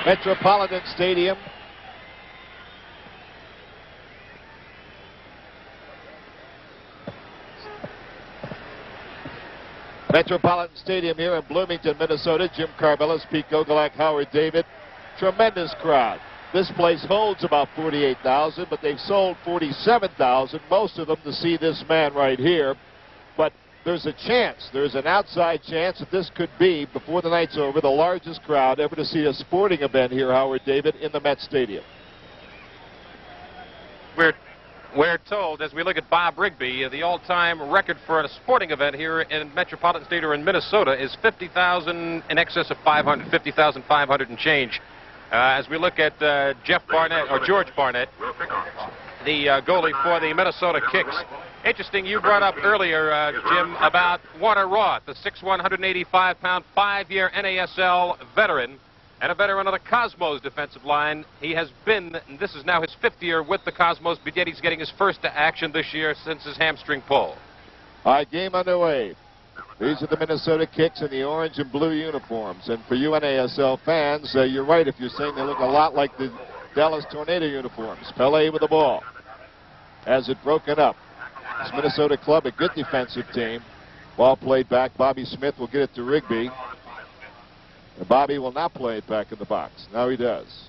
Metropolitan Stadium. Metropolitan Stadium here in Bloomington, Minnesota. Jim Carvelis, Pete Gogolak, Howard David. Tremendous crowd. This place holds about 48,000, but they've sold 47,000, most of them to see this man right here. But there's a chance, there's an outside chance that this could be, before the night's over, the largest crowd ever to see a sporting event here, Howard David, in the Met Stadium. We're told, as we look at Bob Rigby, the all-time record for a sporting event here in Metropolitan Stadium in Minnesota is 50,000, in excess of 500, 50,500 and change. As we look at George Barnett, the goalie for the Minnesota Kicks. Interesting, you brought up earlier, Jim, about Warner Roth, the 6'1", 185-pound, 5-year NASL veteran, and a veteran of the Cosmos defensive line. He has been, and this is now his 5th year with the Cosmos, but yet he's getting his first action this year since his hamstring pull. All right, game underway. These are the Minnesota Kicks in the orange and blue uniforms. And for you NASL fans, you're right if you're saying they look a lot like the Dallas Tornado uniforms. Pele with the ball. Has it broken up. This Minnesota club, a good defensive team. Ball played back. Bobby Smith will get it to Rigby. And Bobby will not play it back in the box. Now he does.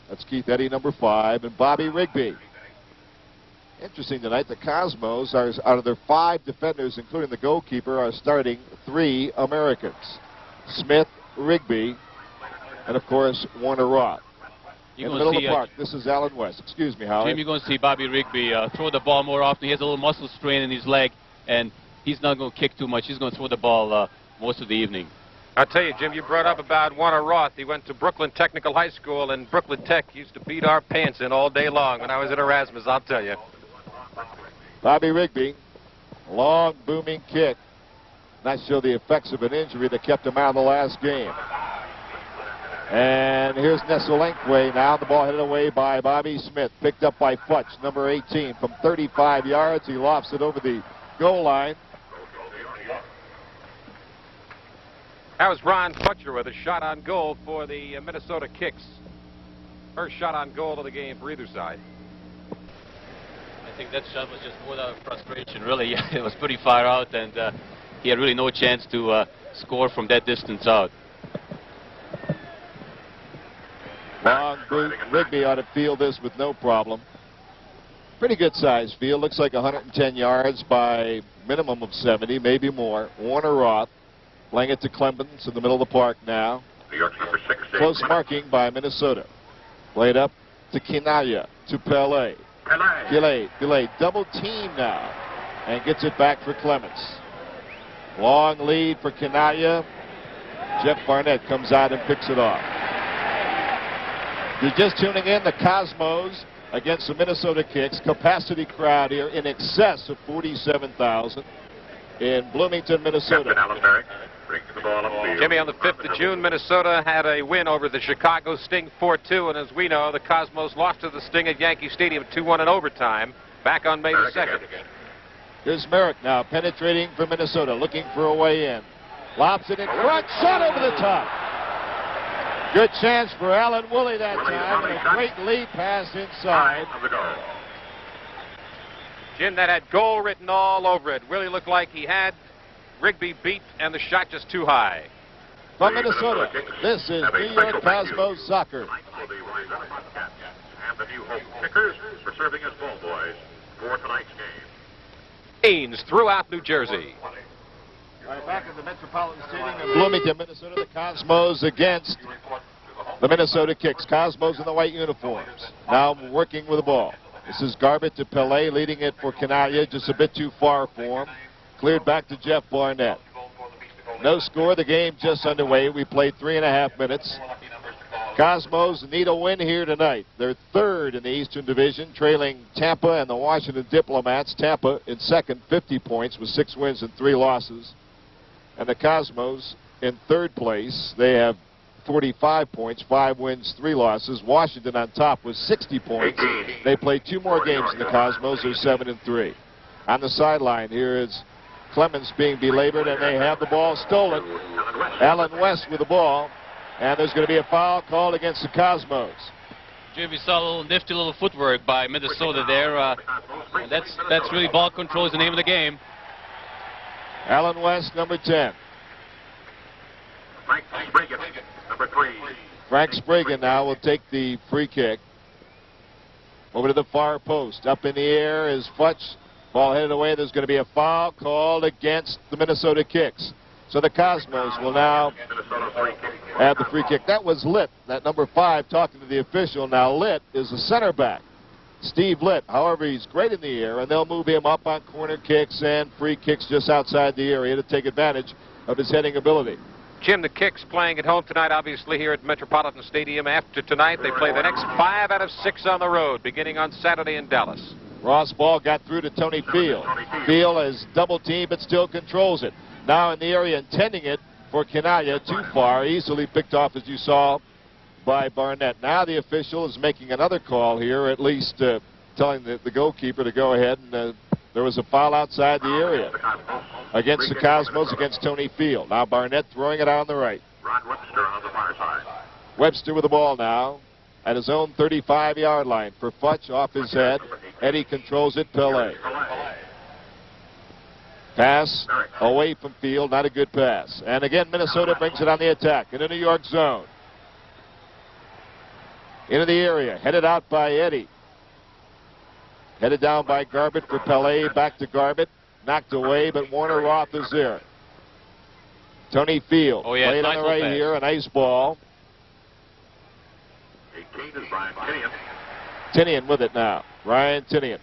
That's Keith Eddy, number 5, and Bobby Rigby. Interesting tonight, the Cosmos are, out of their 5 defenders, including the goalkeeper, are starting 3 Americans. Smith, Rigby, and of course, Warner Roth. In the middle of the park, this is Alan West. Excuse me, Howard. Jim, you're going to see Bobby Rigby throw the ball more often. He has a little muscle strain in his leg, and he's not going to kick too much. He's going to throw the ball most of the evening. I'll tell you, Jim, you brought up about Warner Roth. He went to Brooklyn Technical High School, and Brooklyn Tech used to beat our pants in all day long when I was at Erasmus, I'll tell you. Bobby Rigby, long booming kick. Not sure the effects of an injury that kept him out of the last game. And here's Neselenkwe now. The ball headed away by Bobby Smith. Picked up by Futch, number 18. From 35 yards, he lofts it over the goal line. That was Ron Futcher with a shot on goal for the Minnesota Kicks. First shot on goal of the game for either side. I think that shot was just more out of frustration, really. It was pretty far out, and he had really no chance to score from that distance out. Long boot. Rigby ought to field this with no problem. Pretty good size field. Looks like 110 yards by minimum of 70, maybe more. Warner Roth playing it to Clemens in the middle of the park now. Close marking by Minnesota. Played up to Kinaya, to Pele. Pele double team now and gets it back for Clemens. Long lead for Kinaya. Jeff Barnett comes out and picks it off. You're just tuning in, the Cosmos against the Minnesota Kicks. Capacity crowd here in excess of 47,000 in Bloomington, Minnesota. Jimmy, on the 5th of June, Minnesota had a win over the Chicago Sting 4-2, and as we know, the Cosmos lost to the Sting at Yankee Stadium 2-1 in overtime back on May the 2nd. Here's Merrick now penetrating for Minnesota, looking for a way in. Lobs it in front, shot over the top. Good chance for Alan Woolley that time, and a great lead pass inside. Jim, that had goal written all over it. Really looked like he had Rigby beat and the shot just too high. From Minnesota, this is New York Cosmos Soccer. And the new home kickers for serving as ball boys for tonight's game. Throughout New Jersey. Right back at the Metropolitan Stadium in Bloomington, Minnesota, the Cosmos against the Minnesota Kicks. Cosmos in the white uniforms. Now working with the ball. This is Garbett to Pele, leading it for Canaglia, just a bit too far for him. Cleared back to Jeff Barnett. No score, the game just underway. We played 3.5 minutes. Cosmos need a win here tonight. They're 3rd in the Eastern Division, trailing Tampa and the Washington Diplomats. Tampa in 2nd, 50 points with 6 wins and 3 losses. And the Cosmos in 3rd place. They have 45 points, 5 wins, 3 losses. Washington on top with 60 points. They play 2 more games than the Cosmos. They're 7-3. On the sideline, here is Clemens being belabored, and they have the ball stolen. Alan West with the ball. And there's going to be a foul called against the Cosmos. Jim, we saw a little nifty little footwork by Minnesota there. That's really ball control is the name of the game. Allen West, number 10. Frank Spriggan, number 3. Frank Spriggan now will take the free kick. Over to the far post. Up in the air is Futch. Ball headed away. There's going to be a foul called against the Minnesota Kicks. So the Cosmos will now have the free kick. That was Litt, that number 5, talking to the official. Now Litt is the center back, Steve Litt. However, he's great in the air, and they'll move him up on corner kicks and free kicks just outside the area to take advantage of his heading ability. Jim, the Kicks playing at home tonight, obviously here at Metropolitan Stadium. After tonight, they play the next 5 out of 6 on the road, beginning on Saturday in Dallas. Ross ball got through to Tony Field. Field has double teamed but still controls it. Now in the area intending it for Canaglia, too far, easily picked off as you saw by Barnett. Now the official is making another call here, at least telling the goalkeeper to go ahead, and there was a foul outside the area against the Cosmos, against Tony Field. Now Barnett throwing it on the right. Ron Webster on the far side. Webster with the ball now at his own 35-yard line. For Futch, off his head. Eddie controls it. Pele. Pass away from Field. Not a good pass. And again, Minnesota brings it on the attack in the New York zone. Into the area. Headed out by Eddie. Headed down by Garbett for Pele. Back to Garbett. Knocked away, but Warner Roth is there. Tony Field. Played on the right here. A nice ball. 18 is Brian Tinian. Tinian with it now. Ryan Tinian.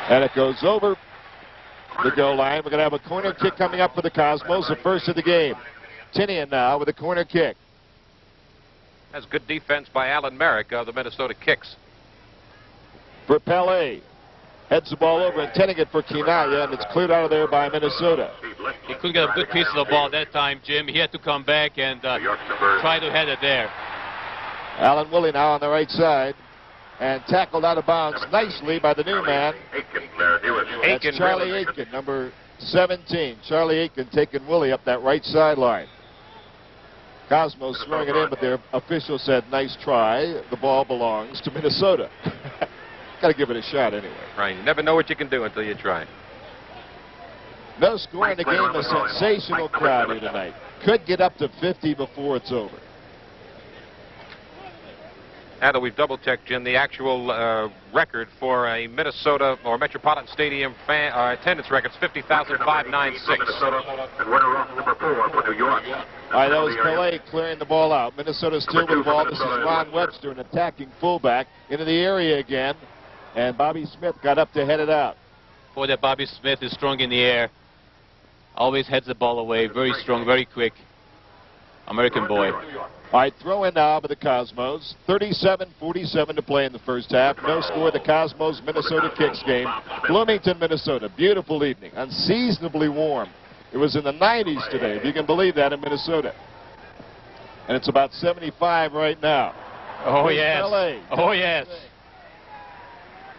And it goes over the goal line. We're going to have a corner kick coming up for the Cosmos, the first of the game. Tinian now with a corner kick. That's good defense by Alan Merrick of the Minnesota Kicks. For Pele. Heads the ball over, intending it for Canaglia, and it's cleared out of there by Minnesota. He couldn't get a good piece of the ball that time, Jim. He had to come back and try to head it there. Alan Woolley now on the right side, and tackled out of bounds nicely by the new man. That's Charlie Aitken, number 17. Charlie Aitken taking Woolley up that right sideline. Cosmos throwing it in, but their official said, nice try. The ball belongs to Minnesota. Got to give it a shot anyway. Right. You never know what you can do until you try. No score in the game. A sensational crowd here tonight. Could get up to 50 before it's over. Now that we've double-checked, Jim, the actual record for a Minnesota or Metropolitan Stadium attendance record is 50,596. And runner-up number 4 for New York. All right, that was Pele clearing the ball out. Minnesota still with the ball. This is Ron Webster, an attacking fullback, into the area again. And Bobby Smith got up to head it out. Boy, that Bobby Smith is strong in the air. Always heads the ball away. Very strong, very quick. American boy. All right, throw in now by the Cosmos. 37-47 to play in the first half. No score. The Cosmos Minnesota Kicks game. Bloomington, Minnesota. Beautiful evening. Unseasonably warm. It was in the 90s today, if you can believe that, in Minnesota. And it's about 75 right now. Oh, yes. Oh, yes.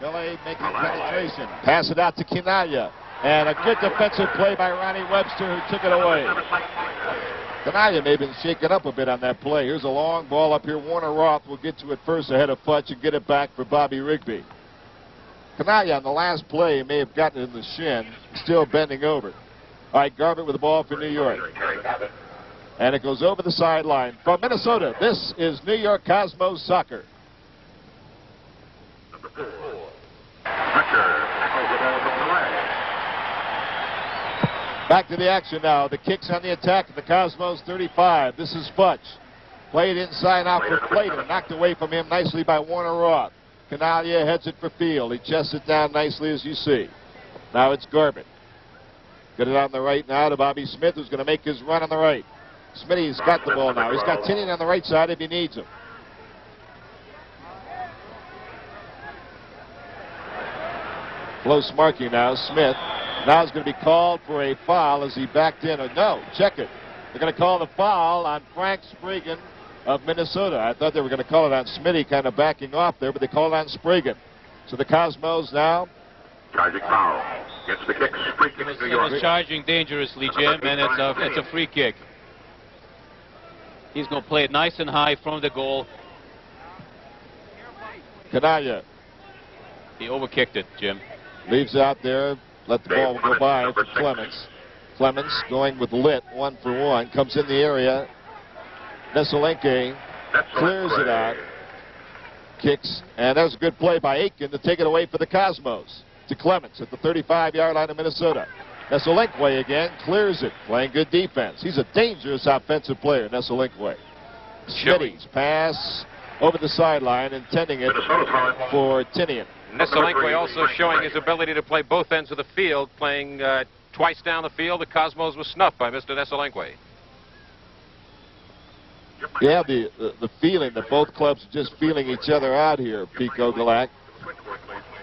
Pele making penetration. Pass it out to Canaglia. And a good defensive play by Ronnie Webster, who took it away. Canaglia may have been shaken up a bit on that play. Here's a long ball up here. Warner Roth will get to it first ahead of Futch and get it back for Bobby Rigby. Canaglia on the last play may have gotten it in the shin, still bending over. All right, Garbett with the ball for New York. And it goes over the sideline. From Minnesota, this is New York Cosmos Soccer. Number 4. Hunter tackles the ball from the leg. Back to the action now. The kicks on the attack at the Cosmos 35. This is Futch. Played inside out for Clayton. Knocked away from him nicely by Warner Roth. Canaglia heads it for Field. He chests it down nicely, as you see. Now it's Garbett. Get it on the right now to Bobby Smith, who's going to make his run on the right. Smitty's got the ball now. He's got Tinian on the right side if he needs him. Close marking now. Smith now is going to be called for a foul as he backed in. No, check it. They're going to call the foul on Frank Spriggan of Minnesota. I thought they were going to call it on Smitty, kind of backing off there, but they called it on Spriggan. So the Cosmos now charging foul. Gets the kick, free kick to New York. He was charging dangerously, Jim, and it's a free kick. He's going to play it nice and high from the goal. Kanaya He overkicked it, Jim. leaves out there. Let the ball go by for Clemens. Clemens going with Litt, 1-for-1. Comes in the area. Neselenke clears it out. Kicks. And that was a good play by Aitken to take it away for the Cosmos. To Clemens at the 35-yard line of Minnesota. Neselenke again clears it. Playing good defense. He's a dangerous offensive player, Neselenke. Smitty's pass over the sideline, intending it for Tinian. Neselenke also showing his ability to play both ends of the field, playing twice down the field. The Cosmos was snuffed by Mr. Neselenke. You have the feeling that both clubs are just feeling each other out here, Pico Galak.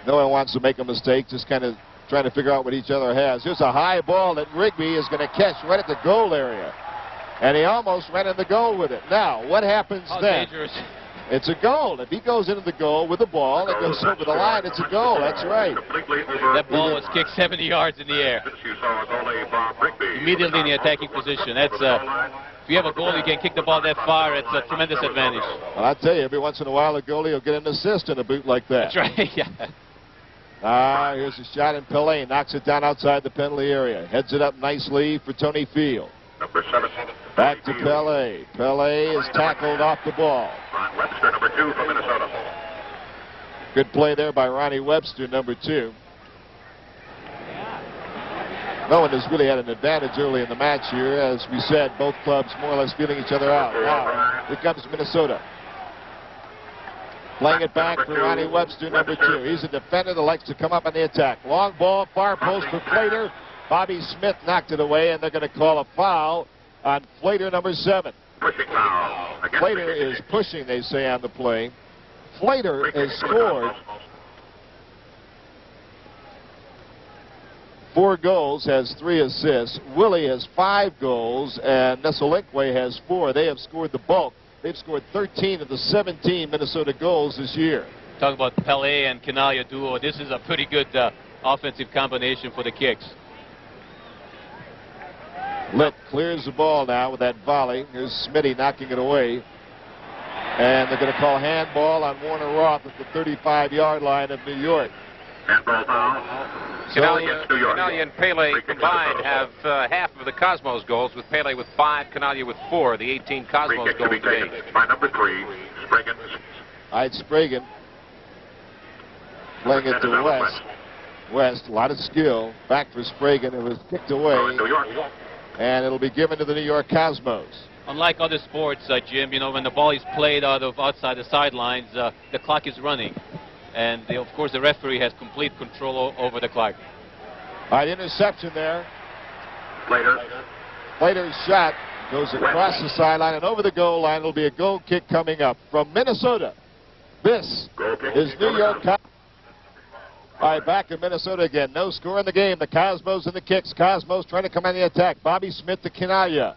No one wants to make a mistake, just kind of trying to figure out what each other has. Here's a high ball that Rigby is going to catch right at the goal area. And he almost ran in the goal with it. Now, what happens then? Dangerous. It's a goal. If he goes into the goal with the ball, it goes over the line, it's a goal. That's right. That ball was kicked 70 yards in the air. Immediately in the attacking position. That's if you have a goal, you can kick the ball that far. It's a tremendous advantage. Well, I tell you, every once in a while, a goalie will get an assist in a boot like that. That's right. Yeah. Here's a shot, and Pele knocks it down outside the penalty area. Heads it up nicely for Tony Field. Number 7. Back to Pele. Pele is tackled off the ball. Ron Webster, number 2 for Minnesota. Good play there by Ronnie Webster, number 2. No one has really had an advantage early in the match here. As we said, both clubs more or less feeling each other out. Now, here comes Minnesota. Playing it back for Ronnie Webster, number 2. He's a defender that likes to come up on the attack. Long ball, far post for Flater. Bobby Smith knocked it away, and they're going to call a foul on Flater, number 7. Pushing foul. Flater is pushing, they say, on the play. Flater has scored 4 goals, has 3 assists. Willie has 5 goals, and Neselenke has 4. They have scored the bulk. They've scored 13 of the 17 Minnesota goals this year. Talk about Pele and Kanaya duo. This is a pretty good offensive combination for the kicks. Litt clears the ball now with that volley. Here's Smitty knocking it away. And they're going to call handball on Warner Roth at the 35-yard line of New York. Handball foul. Kanaya and Pele combined have half of the Cosmos goals, with Pele with 5, Kanaya with 4. The 18 Cosmos goals today. By number 3, Spragan. I'd Spragan. Playing it to West. West, a lot of skill. Back for Spragan. It was kicked away. New York. And it'll be given to the New York Cosmos. Unlike other sports, Jim, you know, when the ball is played outside the sidelines, the clock is running. And, of course, the referee has complete control over the clock. All right, interception there. Later. Shot goes across the sideline and over the goal line. It'll be a goal kick coming up from Minnesota. This is New York. All right, back in Minnesota again. No score in the game. The Cosmos and the kicks. Cosmos trying to come on the attack. Bobby Smith to Kanaya.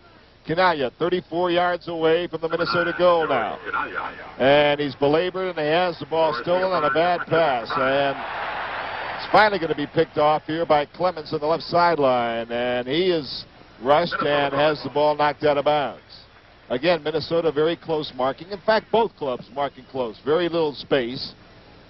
Kanaya 34 yards away from the Minnesota goal now. And he's belabored, and he has the ball stolen on a bad pass. And it's finally going to be picked off here by Clemens on the left sideline. And he is rushed and has the ball knocked out of bounds. Again, Minnesota very close marking. In fact, both clubs marking close. Very little space.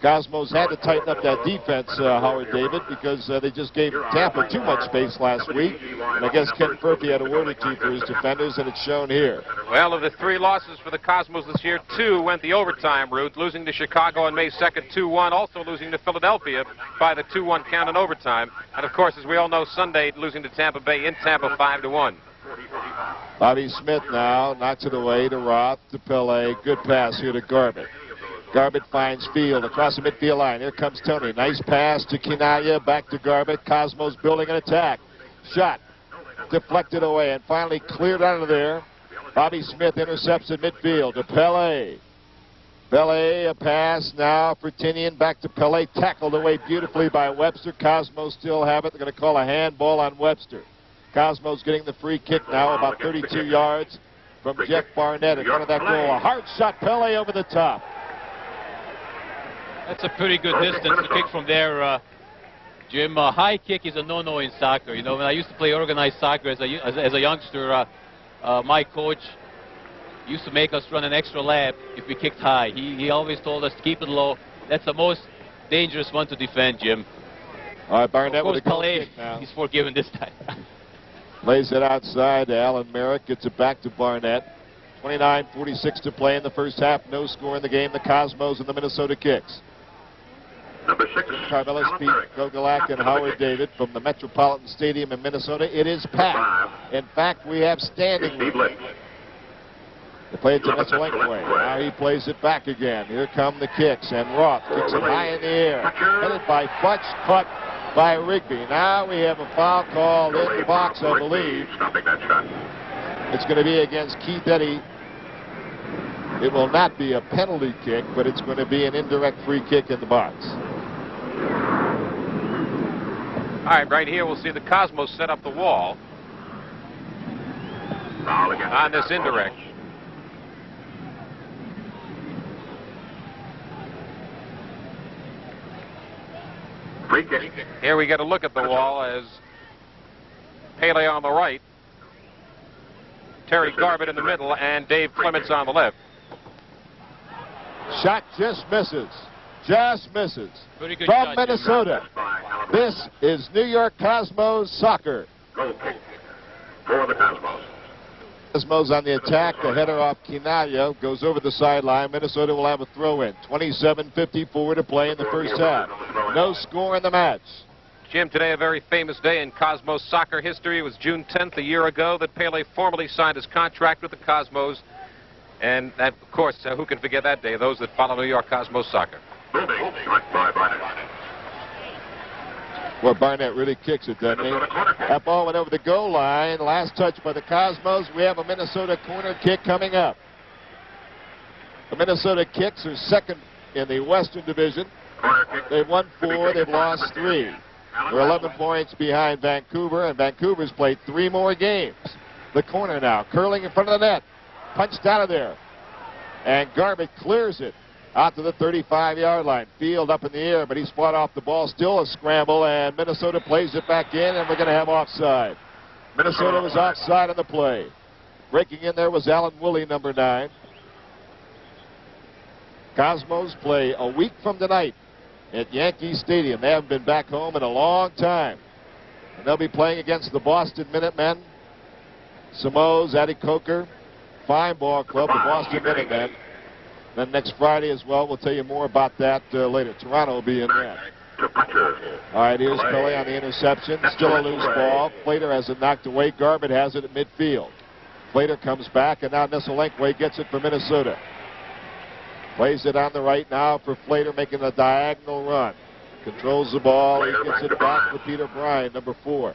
Cosmos had to tighten up that defense, Howard David, because they just gave Tampa too much space last week. And I guess Ken Furphy had a word or two for his defenders, and it's shown here. Well, of the 3 losses for the Cosmos this year, 2 went the overtime route, losing to Chicago on May 2nd, 2-1, also losing to Philadelphia by the 2-1 count in overtime. And, of course, as we all know, Sunday losing to Tampa Bay in Tampa 5-1. Bobby Smith now knocks it away to Roth, to Pele. Good pass here to Garbett. Garbett finds Field across the midfield line. Here comes Tony. Nice pass to Kanaya. Back to Garbett. Cosmos building an attack. Shot. Deflected away and finally cleared out of there. Bobby Smith intercepts at midfield to Pele. Pele, a pass now for Tinian. Back to Pele. Tackled away beautifully by Webster. Cosmos still have it. They're going to call a handball on Webster. Cosmos getting the free kick now about 32 yards from Jeff Barnett in front of that goal. A hard shot. Pele over the top. That's a pretty good distance to kick from there. Jim, high kick is a no-no in soccer. You know, when I used to play organized soccer as a youngster, my coach used to make us run an extra lap if we kicked high. He always told us to keep it low. That's the most dangerous one to defend, Jim. All right, Barnett Of course, with a goal Calais, kick now. he's forgiven this time. Lays it outside to Alan Merrick. Gets it back to Barnett. 29:46 to play in the first half. No score in the game. The Cosmos and the Minnesota Kicks. Number 6. Carmela Alan Speed, Merrick. Gogolak, and Howard David from the Metropolitan Stadium in Minnesota. It is packed. In fact, we have standing Steve room. Litz. They play it to NASL. Now he plays it back again. Here come the kicks, and Roth kicks it high in the air. Headed by Futch, caught by Rigby. Now we have a foul called in the box, I believe. Stopping that shot. It's going to be against Keith Eddy. It will not be a penalty kick, but it's going to be an indirect free kick in the box. All right, right here we'll see the Cosmos set up the wall Foul against on the this Cosmos. indirect. Free kick. Here we get a look at the wall as Pele on the right, Terry Garbett in the middle, and Dave Clements on the left. Shot just misses. Just misses. Pretty good From shot, Jim. Minnesota. By Alan Merrick. This is New York Cosmos soccer. Goal kick for the Cosmos. Cosmos on the attack. The header off Kinaya goes over the sideline. Minnesota will have a throw in. 27:54 to play in the first half. No score in the match. Jim, today a very famous day in Cosmos soccer history. It was June 10th, a year ago, that Pele formally signed his contract with the Cosmos. And, that, of course, who can forget that day? Those that follow New York Cosmos soccer. Moving. Shot by Barnett. Well, Barnett really kicks it, doesn't he? Minnesota corner kick. That ball went over the goal line. Last touch by the Cosmos. We have a Minnesota corner kick coming up. The Minnesota Kicks are second in the Western Division. Corner kick. They've won 4. They've lost 3. They're 11 points behind Vancouver, and Vancouver's played 3 more games. The corner now, curling in front of the net. Punched out of there. And Garbett clears it out to the 35-yard line. Field up in the air, but he's fought off the ball. Still a scramble, and Minnesota plays it back in, and we're going to have offside. Minnesota was offside on the play. Breaking in there was Alan Woolley, number 9. Cosmos play a week from tonight at Yankee Stadium. They haven't been back home in a long time. And they'll be playing against the Boston Minutemen. Samoa's, Addy Coker, fine ball club, the Boston Minutemen. Then next Friday as well, we'll tell you more about that later. Toronto will be in that. To Butcher. All right, here's Kelly on the interception. Still a loose ball. Plater has it knocked away. Garbett has it at midfield. Plater comes back, and now Neselenkwe gets it for Minnesota. Plays it on the right now for Plater, making a diagonal run. Controls the ball. He gets it back to Peter Bryan, number 4.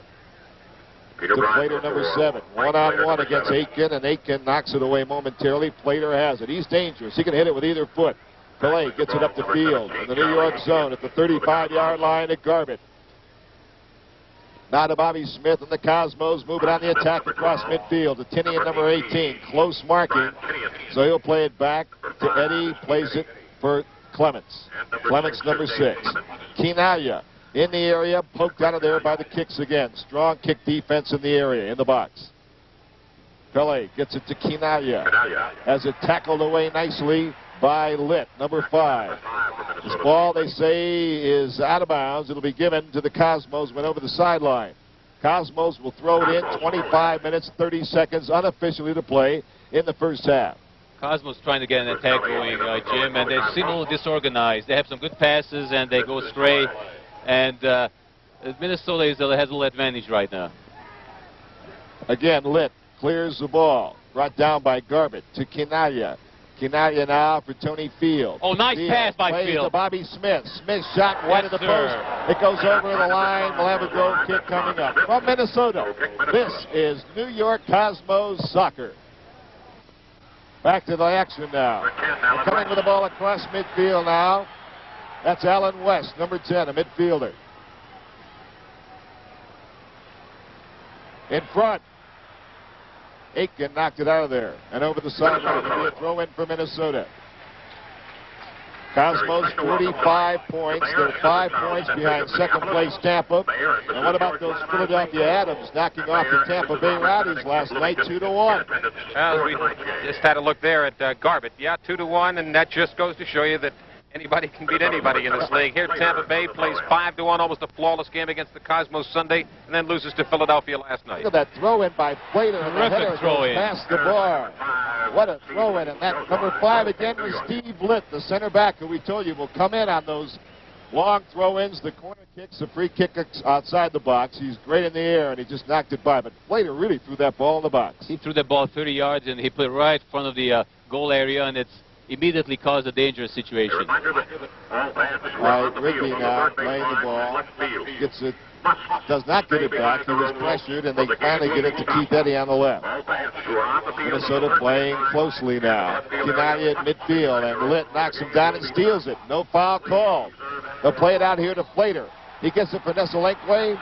Peter To Bryan, Plater, number 7. One-on-one against Aitken, and Aitken knocks it away momentarily. Plater has it. He's dangerous. He can hit it with either foot. Pele gets it up the field in the New York zone at the 35-yard line at Garbett. Now to Bobby Smith and the Cosmos moving on the attack across midfield to Tinian, number 18. Close marking, so he'll play it back to Eddie. Plays it for Clements. Clements, number 6. Kinaya in the area, poked out of there by the kicks again. Strong kick defense in the area, in the box. Pele gets it to Kinaya. Has it tackled away nicely by Litt, number 5. This ball, they say, is out of bounds. It'll be given to the Cosmos, went over the sideline. Cosmos will throw it in. 25 minutes, 30 seconds unofficially to play in the first half. Cosmos trying to get an attack going, Jim, and they seem a little disorganized. They have some good passes, and they go stray. And Minnesota has a little advantage right now. Again, Litt clears the ball. Brought down by Garbett to Kinaya. Kinaya now for Tony Field. Oh, nice pass by plays Field. to Bobby Smith. Smith shot wide of the post. It goes over the line. We'll have a goal kick coming up. From Minnesota, this is New York Cosmos soccer. Back to the action now. They're coming with the ball across midfield now. That's Alan West, number 10, a midfielder. In front. Aitken knocked it out of there and over the sideline. It'll be a throw in for Minnesota. Cosmos 45 points. They're 5 points behind second place Tampa. And what about those Philadelphia Atoms knocking off the Tampa Bay Rowdies last night 2-1? Well, we just had a look there at Garbutt. Yeah, 2-1, and that just goes to show you that anybody can beat anybody in this league. Here, Tampa Bay plays 5-1, almost a flawless game against the Cosmos Sunday, and then loses to Philadelphia last night. Look at that throw-in by Plater. Terrific throw-in. Past the bar. What a throw-in. And that number 5 again was Steve Litt, the center back, who we told you will come in on those long throw-ins, the corner kicks, the free kicks outside the box. He's great in the air, and he just knocked it by. But Plater really threw that ball in the box. He threw the ball 30 yards, and he put it right in front of the goal area, and it's immediately caused a dangerous situation. Rigby now playing the ball. Gets it. Does not get it back. He was pressured, and they finally get it to Keith Eddy on the left. Minnesota playing closely now. Kinali at midfield, and Litt knocks him down and steals it. No foul called. They'll play it out here to Plater. He gets it for Nesselenque.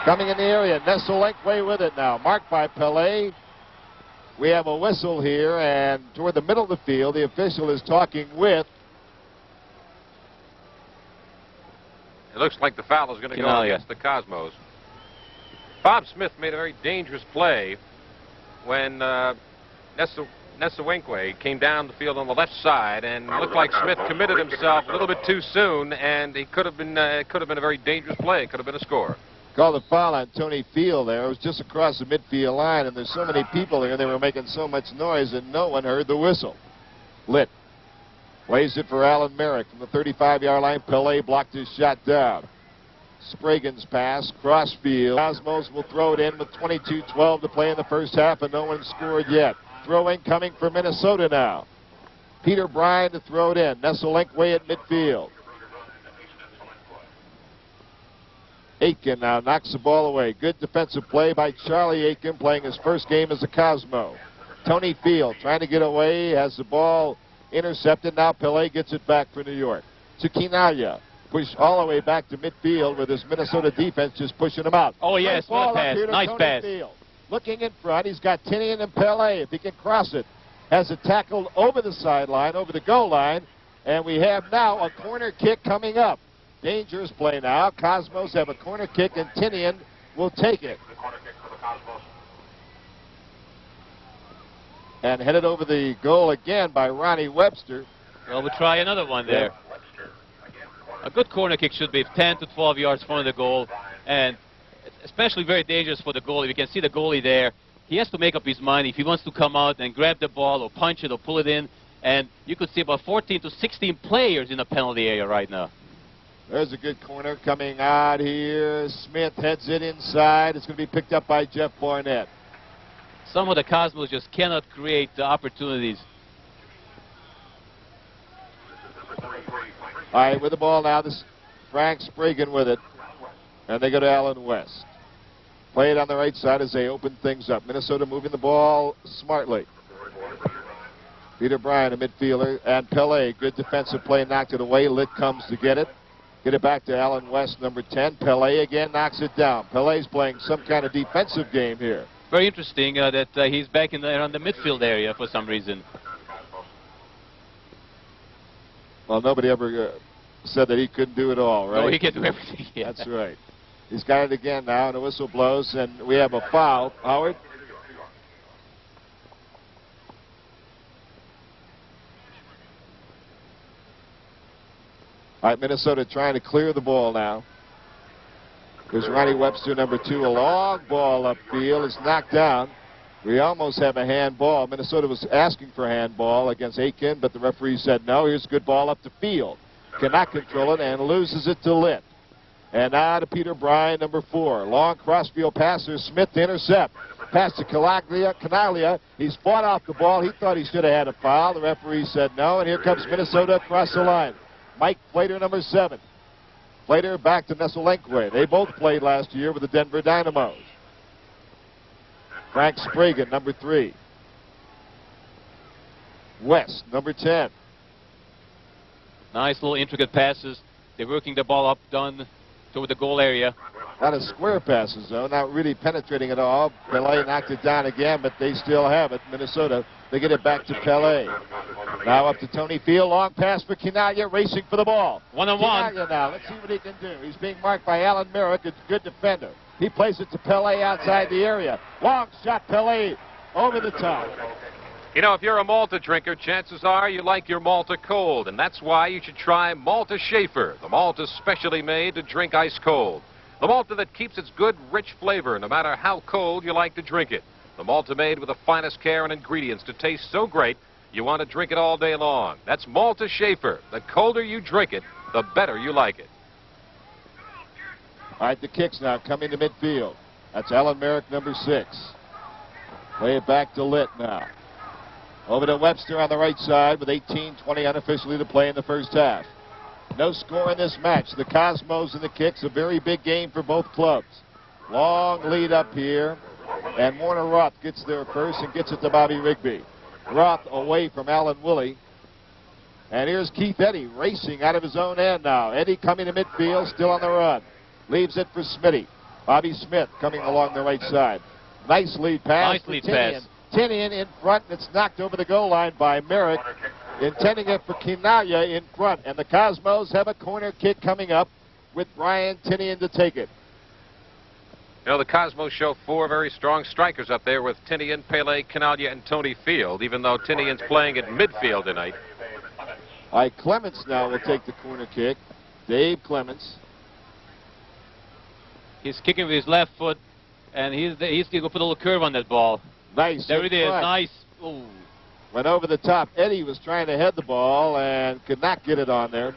Coming in the area. Nesselenque with it now. Marked by Pelé. We have a whistle here, and toward the middle of the field, the official is talking with. It looks like the foul is going to go against the Cosmos. Bob Smith made a very dangerous play when Nesselenque came down the field on the left side, and it looked like Smith committed himself a little bit too soon, and it could have been a very dangerous play. It could have been a score. Called a foul on Tony Field there. It was just across the midfield line, and there's so many people here. They were making so much noise, and no one heard the whistle. Litt plays it for Alan Merrick from the 35-yard line. Pelé blocked his shot down. Spragan's pass, cross field. Cosmos will throw it in with 22-12 to play in the first half, and no one scored yet. Throw-in coming for Minnesota now. Peter Bryan to throw it in. Nesselenque at midfield. Aiken now knocks the ball away. Good defensive play by Charlie Aiken, playing his first game as a Cosmo. Tony Field trying to get away, has the ball intercepted. Now Pelé gets it back for New York. To Kinaya, push all the way back to midfield with this Minnesota defense just pushing him out. Oh, yes, good pass. Nice pass. Field. Looking in front, he's got Tinian and Pelé. If he can cross it, has it tackled over the sideline, over the goal line, and we have now a corner kick coming up. Dangerous play now. Cosmos have a corner kick, and Tinian will take it. And headed over the goal again by Ronnie Webster. Well, we'll try another one there. A good corner kick should be 10 to 12 yards in front of the goal, and especially very dangerous for the goalie. We can see the goalie there. He has to make up his mind if he wants to come out and grab the ball or punch it or pull it in. And you could see about 14 to 16 players in the penalty area right now. There's a good corner coming out here. Smith heads it inside. It's going to be picked up by Jeff Barnett. Some of the Cosmos just cannot create the opportunities. All right, with the ball now, this Frank Spragan with it. And they go to Alan West. Play it on the right side as they open things up. Minnesota moving the ball smartly. Peter Bryan, a midfielder, and Pelé, good defensive play, knocked it away. Litt comes to get it. Get it back to Alan West, number 10. Pelé again knocks it down. Pelé's playing some kind of defensive game here. Very interesting that he's back in around the midfield area for some reason. Well, nobody ever said that he couldn't do it all, right? No, he can do everything. Yeah. That's right. He's got it again now, and the whistle blows, and we have a foul. Howard? All right, Minnesota trying to clear the ball now. There's Ronnie Webster, number 2. A long ball upfield. It's knocked down. We almost have a handball. Minnesota was asking for a handball against Aiken, but the referee said no. Here's a good ball up the field. Cannot control it and loses it to Litt. And now to Peter Bryan, number 4. Long crossfield passer. Smith to intercept. Pass to Canalia. He's fought off the ball. He thought he should have had a foul. The referee said no, and here comes Minnesota across the line. Mike Plater, number 7. Plater back to Nesselenque. They both played last year with the Denver Dynamos. Frank Spragan, number 3. West, number 10. Nice little intricate passes. They're working the ball up, done toward the goal area. Not a square passes, though. Not really penetrating at all. Pelé knocked it down again, but they still have it. Minnesota They get it back to Pele. Now up to Tony Field. Long pass for Kinaya, racing for the ball. One-on-one. Kinaya now. Let's see what he can do. He's being marked by Alan Merrick, a good defender. He plays it to Pele outside the area. Long shot, Pele over the top. You know, if you're a Malta drinker, chances are you like your Malta cold, and that's why you should try Malta Schaefer. The malt is specially made to drink ice cold. The Malta that keeps its good, rich flavor no matter how cold you like to drink it. The Malta made with the finest care and ingredients to taste so great, you want to drink it all day long. That's Malta Schaefer. The colder you drink it, the better you like it. All right, the kicks now coming to midfield. That's Alan Merrick, number 6. Play it back to Litt now. Over to Webster on the right side with 18:20 unofficially to play in the first half. No score in this match. The Cosmos and the kicks, a very big game for both clubs. Long lead up here, and Warner Roth gets there first and gets it to Bobby Rigby. Roth away from Alan Woolley. And here's Keith Eddy racing out of his own end now. Eddy coming to midfield, still on the run. Leaves it for Smitty. Bobby Smith coming along the right side. Nice lead pass. Nice lead pass. Tinian in front, and it's knocked over the goal line by Merrick, intending it for Kinaya in front. And the Cosmos have a corner kick coming up with Brian Tinian to take it. You know, the Cosmos show 4 very strong strikers up there with Tinian, Pele, Canaglia, and Tony Field, even though Tinian's playing at midfield tonight. All right, Clements now will take the corner kick. Dave Clements. He's kicking with his left foot, and he's going to put a little curve on that ball. Nice. There it is. Front. Nice. Ooh. Went over the top. Eddy was trying to head the ball and could not get it on there.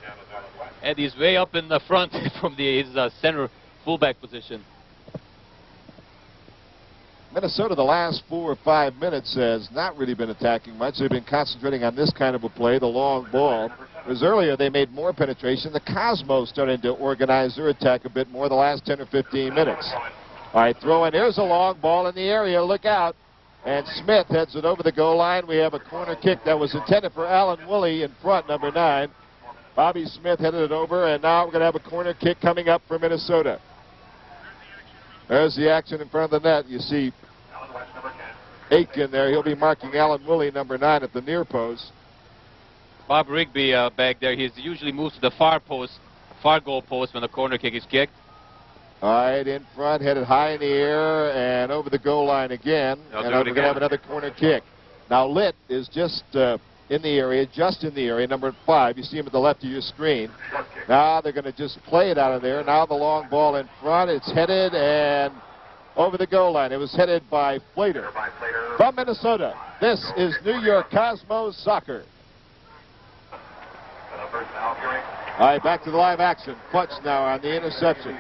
Eddie's way up in the front from his center fullback position. Minnesota, the last 4 or 5 minutes, has not really been attacking much. They've been concentrating on this kind of a play, the long ball. Whereas earlier they made more penetration. The Cosmos starting to organize their attack a bit more the last 10 or 15 minutes. All right, throw in. Here's a long ball in the area. Look out. And Smith heads it over the goal line. We have a corner kick that was intended for Alan Woolley in front, number 9. Bobby Smith headed it over, and now we're going to have a corner kick coming up for Minnesota. There's the action in front of the net. You see Aitken there. He'll be marking Alan Woolley, number 9, at the near post. Bob Rigby back there. He usually moves to the far goal post when the corner kick is kicked. All right, in front, headed high in the air, and over the goal line again. And we're going to have another corner kick. Now, Litt is just in the area, number 5. You see him at the left of your screen. Now they're going to just play it out of there. Now the long ball in front. It's headed and over the goal line. It was headed by Flater. From Minnesota, this is New York Cosmos Soccer. All right, back to the live action. Futch now on the interception.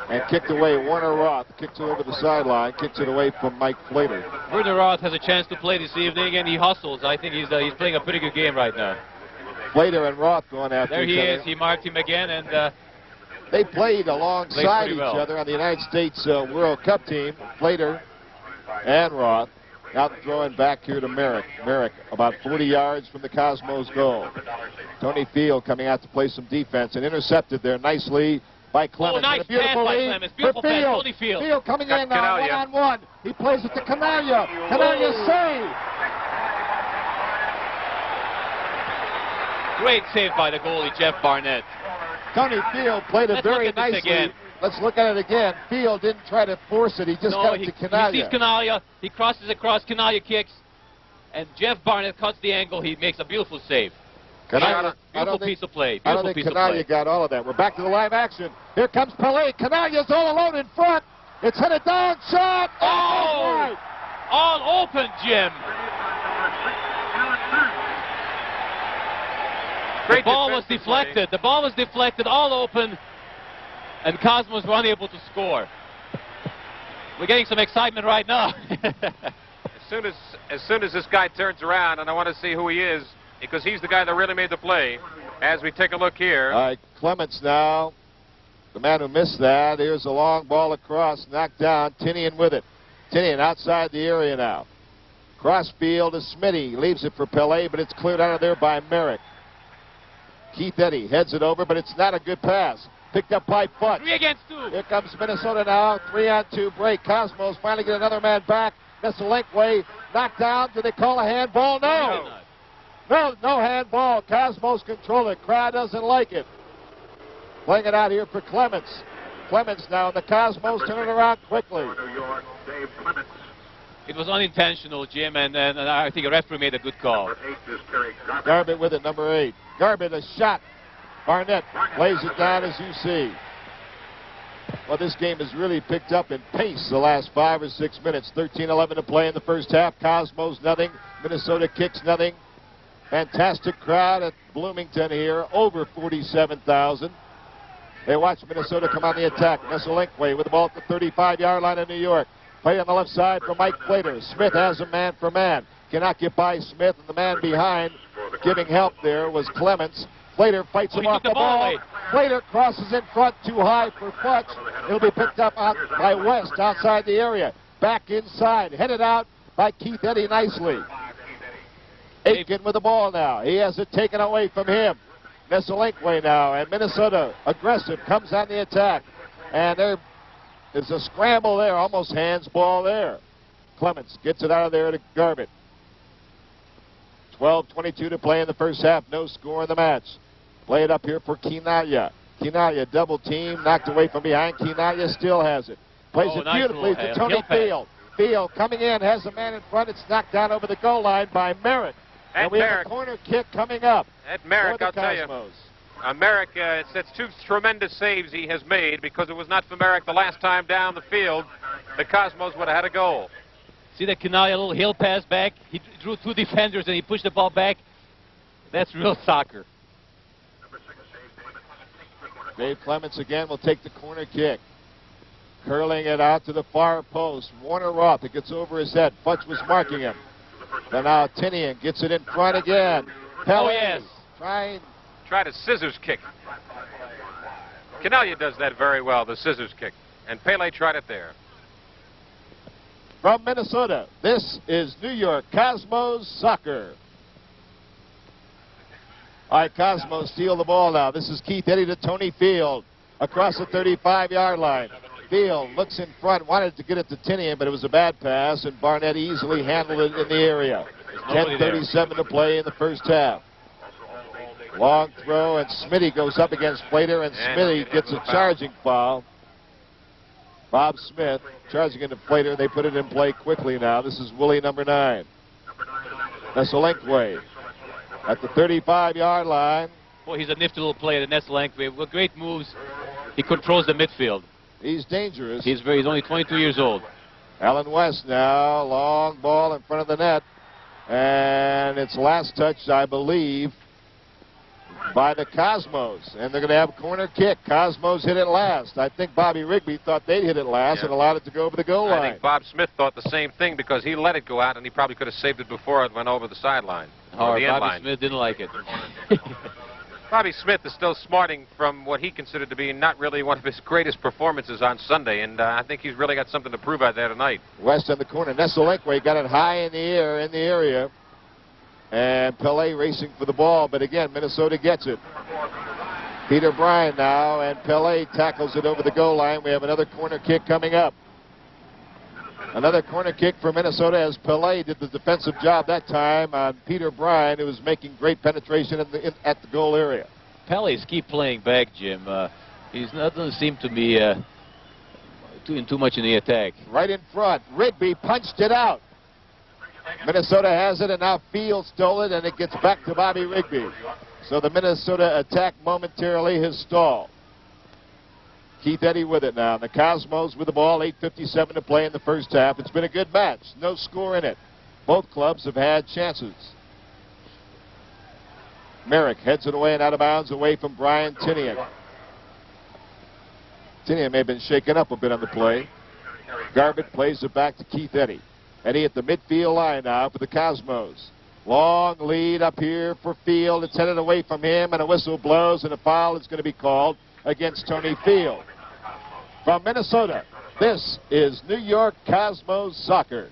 And kicked away. Warner Roth kicks it over the sideline, kicks it away from Mike Flater. Werner Roth has a chance to play this evening, and he hustles. I think he's playing a pretty good game right now. Flater and Roth going after each other. There he is. He marked him again, and they played alongside each well. other on the United States World Cup team. Flater and Roth. Out throwing back here to Merrick. Merrick about 40 yards from the Cosmos goal. Tony Field coming out to play some defense and intercepted there nicely by Clements. Oh, nice pass by Clements. Beautiful pass, Tony Field. Field coming in now, one-on-one. He plays it to Canaglia. Canaglia save. Great save by the goalie, Jeff Barnett. Tony Field played it very nicely. Let's look at it again. Field didn't try to force it. He just got it to Canaglia. He sees Canaglia. He crosses across. Canaglia kicks. And Jeff Barnett cuts the angle. He makes a beautiful save. Beautiful piece of play. I don't think Canaglia got all of that. We're back to the live action. Here comes Pele. Canaglia's all alone in front. It's headed down. Shot. Oh! All open, Jim. The ball was deflected. The ball was deflected, all open, and Cosmos were unable to score. We're getting some excitement right now. As soon as this guy turns around, and I want to see who he is, because he's the guy that really made the play, as we take a look here. All right, Clements now, the man who missed that. Here's a long ball across, knocked down. Tinian with it. Tinian outside the area now. Crossfield is Smitty. Leaves it for Pele, but it's cleared out of there by Merrick. Keith Eddy heads it over, but it's not a good pass. Picked up by Futch. 3 against 2. Here comes Minnesota now. 3-on-2 break. Cosmos finally get another man back. Nesselink knocked down. Do they call a handball? No. No handball. Cosmos control it. Crowd doesn't like it. Playing it out here for Clements. Clements now, and the Cosmos turn it around quickly. It was unintentional, Jim, and I think the referee made a good call. Garbett with it, number 8. Garbett, a shot. Barnett plays it down as you see. Well, this game has really picked up in pace the last 5 or 6 minutes. 13-11 to play in the first half. Cosmos nothing. Minnesota Kicks nothing. Fantastic crowd at Bloomington here. Over 47,000. They watch Minnesota come on the attack. Nesselink with the ball at the 35-yard line of New York. Play on the left side for Mike Plater. Smith has a man for man. Cannot get by Smith, and the man behind giving help there was Clements. Plater fights him off the ball. Plater crosses in front, too high for Futch. It'll be picked up by West outside the area. Back inside, headed out by Keith Eddy nicely. Aitken with the ball now. He has it taken away from him. Nesselink now, and Minnesota aggressive, comes on the attack. And there is a scramble there, almost hands ball there. Clements gets it out of there to Garbett. 12:22 to play in the first half. No score in the match. Play it up here for Quinaya. Quinaya double team, knocked away from behind. Quinaya still has it. Plays it beautifully to Tony Field. Field coming in, has a man in front. It's knocked down over the goal line by Merrick. And we have a corner kick coming up. At Merrick, I'll tell you. Merrick, it's 2 tremendous saves he has made, because it was not for Merrick the last time down the field. The Cosmos would have had a goal. See that Canale, a little heel pass back. He drew 2 defenders and he pushed the ball back. That's real soccer. Dave Clements again will take the corner kick. Curling it out to the far post. Warner Roth, it gets over his head. Futch was marking him. Then now Tinian gets it in front again. Pele tried a scissors kick. Canalia does that very well, the scissors kick. And Pele tried it there. From Minnesota, this is New York Cosmos Soccer. All right, Cosmos steal the ball now. This is Keith Eddy to Tony Field across the 35-yard line. Field looks in front, wanted to get it to Tinian, but it was a bad pass, and Barnett easily handled it in the area. 10:37 to play in the first half. Long throw, and Smitty goes up against Plater, and Smitty gets a charging foul. Bob Smith charging into Plater. They put it in play quickly now. This is Willie, number 9. Nesselink at the 35-yard line. Boy, he's a nifty little player, the Nesselink. With great moves, he controls the midfield. He's dangerous. He's only 22 years old. Alan West now, long ball in front of the net. And it's last touch, I believe, by the Cosmos. And they're going to have a corner kick. Cosmos hit it last. I think Bobby Rigby thought they'd hit it last and allowed it to go over the goal line. I think Bob Smith thought the same thing, because he let it go out, and he probably could have saved it before it went over the sideline. Or the end line. Smith didn't like it. Bobby Smith is still smarting from what he considered to be not really one of his greatest performances on Sunday, and I think he's really got something to prove out there tonight. West on the corner. Nesselink got it high in the air, in the area. And Pele racing for the ball, but again, Minnesota gets it. Peter Bryan now, and Pele tackles it over the goal line. We have another corner kick coming up. Another corner kick for Minnesota, as Pele did the defensive job that time on Peter Bryan, who was making great penetration at the goal area. Pele's keep playing back, Jim. He doesn't seem to be doing too much in the attack. Right in front. Rigby punched it out. Minnesota has it, and now Field stole it, and it gets back to Bobby Rigby. So the Minnesota attack momentarily has stalled. Keith Eddy with it now. The Cosmos with the ball, 8:57 to play in the first half. It's been a good match. No score in it. Both clubs have had chances. Merrick heads it away and out of bounds away from Brian Tinian. Tinian may have been shaken up a bit on the play. Garbett plays it back to Keith Eddy. Eddy at the midfield line now for the Cosmos. Long lead up here for Field. It's headed away from him, and a whistle blows, and a foul is going to be called against Tony Field. From Minnesota, this is New York Cosmos Soccer.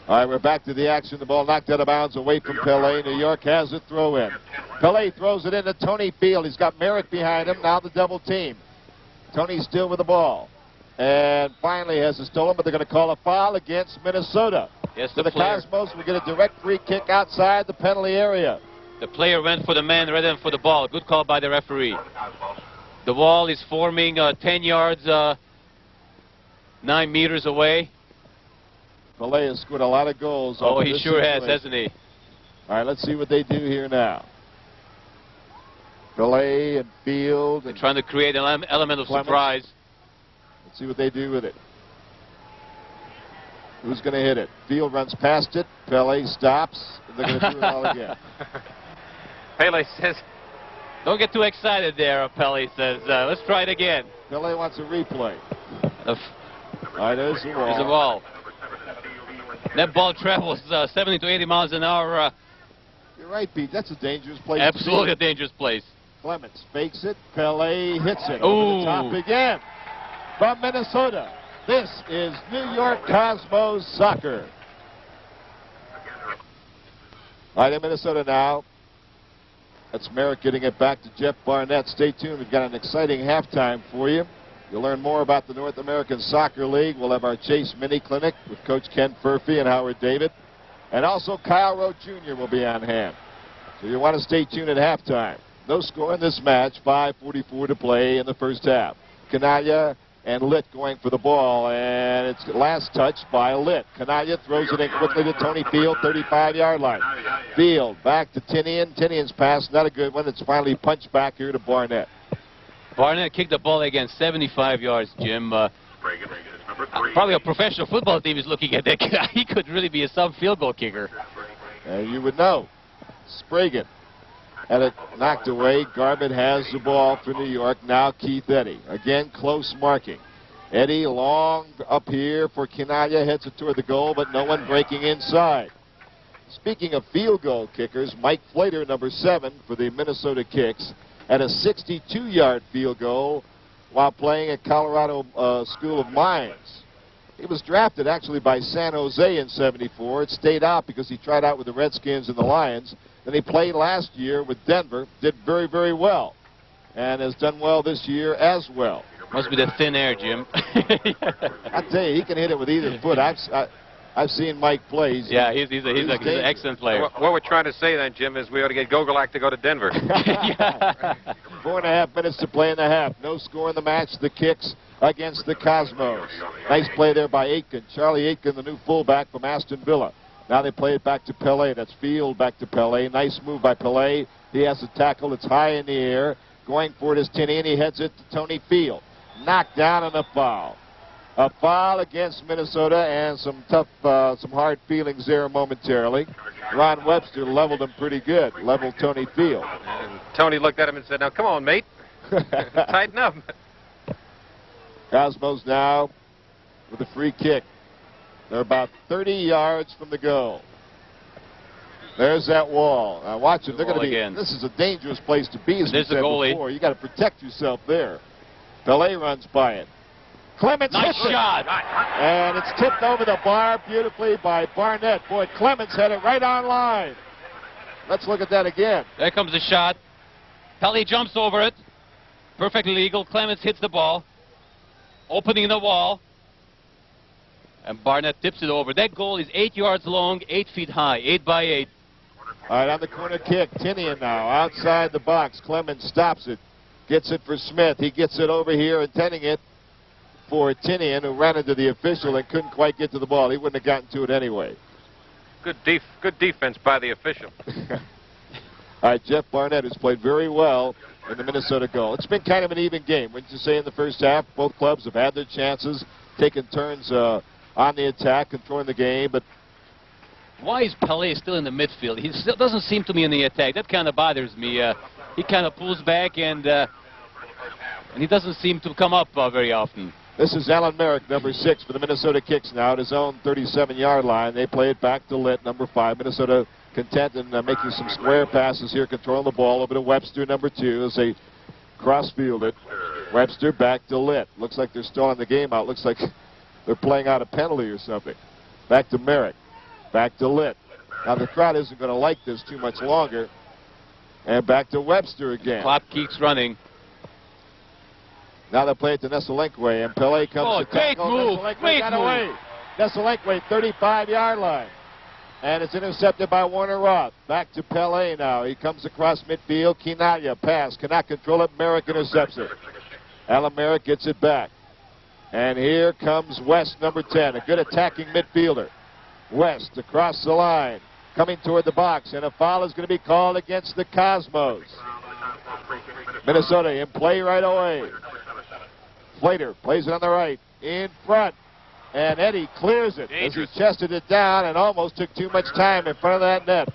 All right, we're back to the action. The ball knocked out of bounds away from Pele. New York has a throw in. Pele throws it into Tony Field. He's got Merrick behind him. Now the double team. Tony still with the ball. And finally has it stolen, but they're going to call a foul against Minnesota. Yes, So the Cosmos will get a direct free kick outside the penalty area. The player went for the man rather than for the ball. Good call by the referee. The wall is forming 10 yards, 9 meters away. Pelé has scored a lot of goals. Oh, he sure has, hasn't he? All right, let's see what they do here now. Pelé and Field. They're trying to create an element of Clemens. surprise. Let's see what they do with it. Who's going to hit it? Field runs past it. Pelé stops. And they're going to do it all again. Pele says, Don't get too excited there, Pelé says. Let's try it again. Pelé wants a replay. All right, there's the ball. There's the ball. That ball travels 70 to 80 miles an hour. You're right, Pete. That's a dangerous place. Absolutely a dangerous place. Clemens fakes it. Pelé hits it. Ooh. Over the top again. From Minnesota, this is New York Cosmos soccer. All right, in Minnesota now. That's Merrick getting it back to Jeff Barnett. Stay tuned. We've got an exciting halftime for you. You'll learn more about the North American Soccer League. We'll have our Chase Mini Clinic with Coach Ken Furphy and Howard David. And also Kyle Rowe Jr. will be on hand. So you want to stay tuned at halftime. No score in this match. 5:44 to play in the first half. Canaglia and Litt going for the ball, and it's last touch by Litt. Canaglia throws it in quickly to Tony Field, 35-yard line. Field back to Tinian. Tinian's pass, not a good one. It's finally punched back here to Barnett. Barnett kicked the ball again, 75 yards, Jim. Probably a professional football team is looking at that guy. He could really be a sub-field goal kicker. You would know. Sprague had it knocked away. Garbutt has the ball for New York. Now Keith Eddy. Again, close marking. Eddy long up here for Canaglia. Heads it toward the goal, but no one breaking inside. Speaking of field goal kickers, Mike Flater, number 7 for the Minnesota Kicks, had a 62-yard field goal while playing at Colorado School of Mines. He was drafted actually by San Jose in '74. It stayed out because he tried out with the Redskins and the Lions. Then he played last year with Denver, did very, very well, and has done well this year as well. Must be the thin air, Jim. I tell you, he can hit it with either foot. I've seen Mike play. He's an excellent player. What we're trying to say then, Jim, is we ought to get Gogolak to go to Denver. 4.5 minutes to play in the half. No score in the match. The Kicks against the Cosmos. Nice play there by Aitken. Charlie Aitken, the new fullback from Aston Villa. Now they play it back to Pelé. That's Field back to Pelé. Nice move by Pelé. He has a tackle. It's high in the air. Going for it is Tinian. He heads it to Tony Field. Knocked down on a foul. A foul against Minnesota, and some hard feelings there momentarily. Ron Webster leveled him pretty good. Leveled Tony Field. And Tony looked at him and said, "Now come on, mate. Tighten up." Cosmos now with a free kick. They're about 30 yards from the goal. There's that wall. Now watch it. They're going to be. Again. This is a dangerous place to be. As we There's the said goalie. before. You got to protect yourself there. Pelé runs by it. Clemens Nice hits it. shot. And it's tipped over the bar beautifully by Barnett. Boy, Clemens had it right on line. Let's look at that again. There comes the shot. Pelé jumps over it. Perfectly legal. Clemens hits the ball. Opening the wall. And Barnett tips it over. That goal is 8 yards long, 8 feet high, 8 by 8. All right, on the corner kick, Tinian now outside the box. Clemens stops it, gets it for Smith. He gets it over here, intending it for Tinian, who ran into the official and couldn't quite get to the ball. He wouldn't have gotten to it anyway. Good defense by the official. All right, Jeff Barnett has played very well in the Minnesota goal. It's been kind of an even game, wouldn't you say, in the first half? Both clubs have had their chances, taken turns on the attack, controlling the game, but Why is Pelé still in the midfield? He still doesn't seem to me in the attack. That kind of bothers me. He kind of pulls back, and he doesn't seem to come up very often. this is Alan Merrick, number 6 for the Minnesota Kicks now at his own 37-yard line. They play it back to Litt, number 5. Minnesota content in making some square passes here, controlling the ball over to Webster, number 2, as they cross-field it. Webster back to Litt. Looks like they're stalling the game out. Looks like they're playing out a penalty or something. Back to Merrick. Back to Litt. Now the crowd isn't going to like this too much longer. And back to Webster again. Clock keeps running. Now they play it to Nesolinkwe, and Pele comes to great tackle. move. Nesolinkwe Great got move. away. Nesolinkwe, 35-yard line. And it's intercepted by Warner Roth. Back to Pele now. He comes across midfield. Kinaya pass. Cannot control it. Merrick intercepts it. Alan Merrick gets it back. And here comes West, number 10. A good attacking midfielder. West across the line. Coming toward the box. And a foul is going to be called against the Cosmos. Minnesota in play right away. Slater plays it on the right. In front. And Eddie clears it as he chested it down and almost took too much time in front of that net.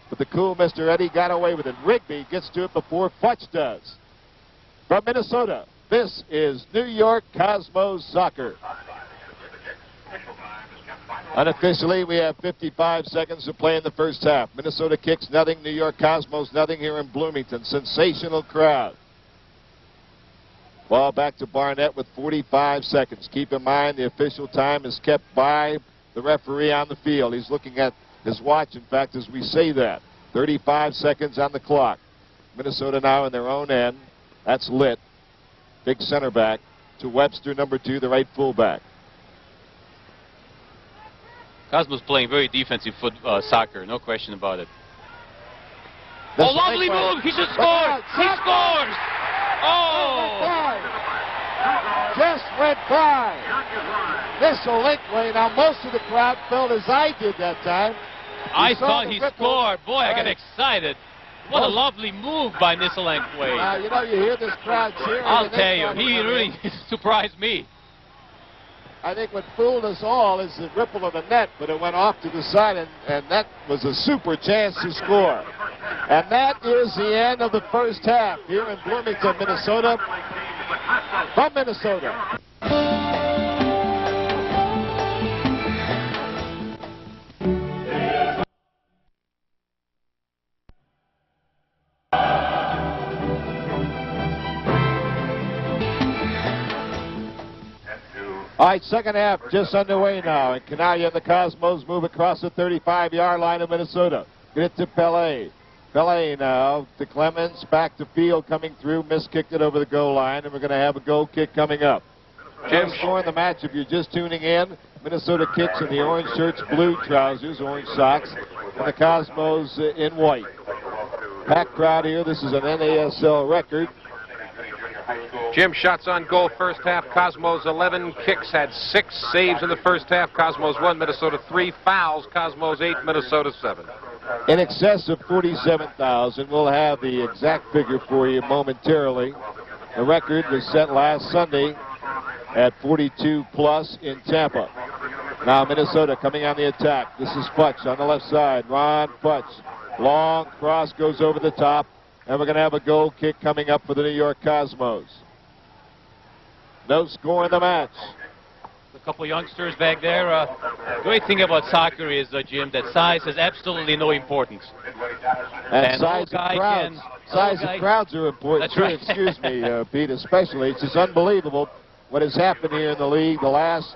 But the cool Mr. Eddie got away with it. Rigby gets to it before Futch does. From Minnesota, this is New York Cosmos Soccer. Unofficially, we have 55 seconds to play in the first half. Minnesota kicks nothing, New York Cosmos nothing here in Bloomington. Sensational crowd. Ball back to Barnett with 45 seconds. Keep in mind the official time is kept by the referee on the field. He's looking at his watch, in fact, as we say that. 35 seconds on the clock. Minnesota now in their own end. That's Litt, big center back, to Webster, number 2, the right fullback. Cosmos playing very defensive soccer, no question about it. This lovely move! He just scored! He scores! Oh! Just went by. Nesolinkwe. Now most of the crowd felt as I did that time. I thought he scored. Boy, I got excited. What a lovely move by Nesolinkwe. Now, you know, you hear this crowd cheering. I'll tell you, he really surprised me. I think what fooled us all is the ripple of the net, but it went off to the side, and that was a super chance to score. And that is the end of the first half here in Bloomington, Minnesota. From Minnesota. All right, second half just underway now, and Canaglia and the Cosmos move across the 35-yard line of Minnesota. Get it to Pele. Pele now to Clemens, back to field, coming through, miskicked it over the goal line, and we're going to have a goal kick coming up. Jim scoring the match, if you're just tuning in, Minnesota kicks in the orange shirts, blue trousers, orange socks, and the Cosmos in white. Packed crowd here. This is an NASL record. Jim, shots on goal first half. Cosmos 11, Kicks had 6 saves in the first half. Cosmos 1, Minnesota 3, fouls. Cosmos 8, Minnesota 7. In excess of 47,000. We'll have the exact figure for you momentarily. The record was set last Sunday at 42 plus in Tampa. Now Minnesota coming on the attack. This is Futch on the left side. Ron Futch. Long cross goes over the top. And we're going to have a goal kick coming up for the New York Cosmos. No score in the match. A couple youngsters back there. The great thing about soccer is, Jim, that size has absolutely no importance. And size of crowds are important. That's right. Excuse me, Pete, especially. It's just unbelievable what has happened here in the league the last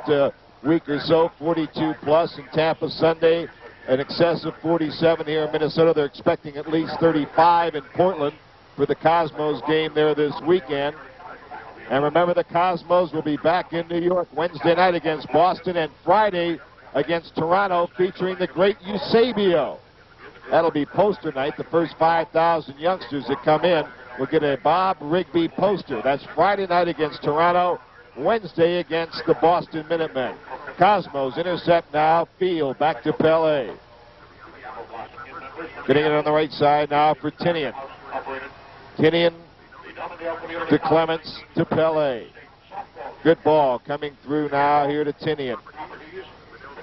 week or so. 42 plus in Tampa Sunday. In excess of 47 here in Minnesota. They're expecting at least 35 in Portland for the Cosmos game there this weekend. And remember, the Cosmos will be back in New York Wednesday night against Boston and Friday against Toronto, featuring the great Eusebio. That'll be poster night. The first 5,000 youngsters that come in will get a Bob Rigby poster. That's Friday night against Toronto, Wednesday against the Boston Minutemen. Cosmos intercept now, field, back to Pele. Getting it on the right side now for Tinian. Tinian to Clements to Pele. Good ball coming through now here to Tinian.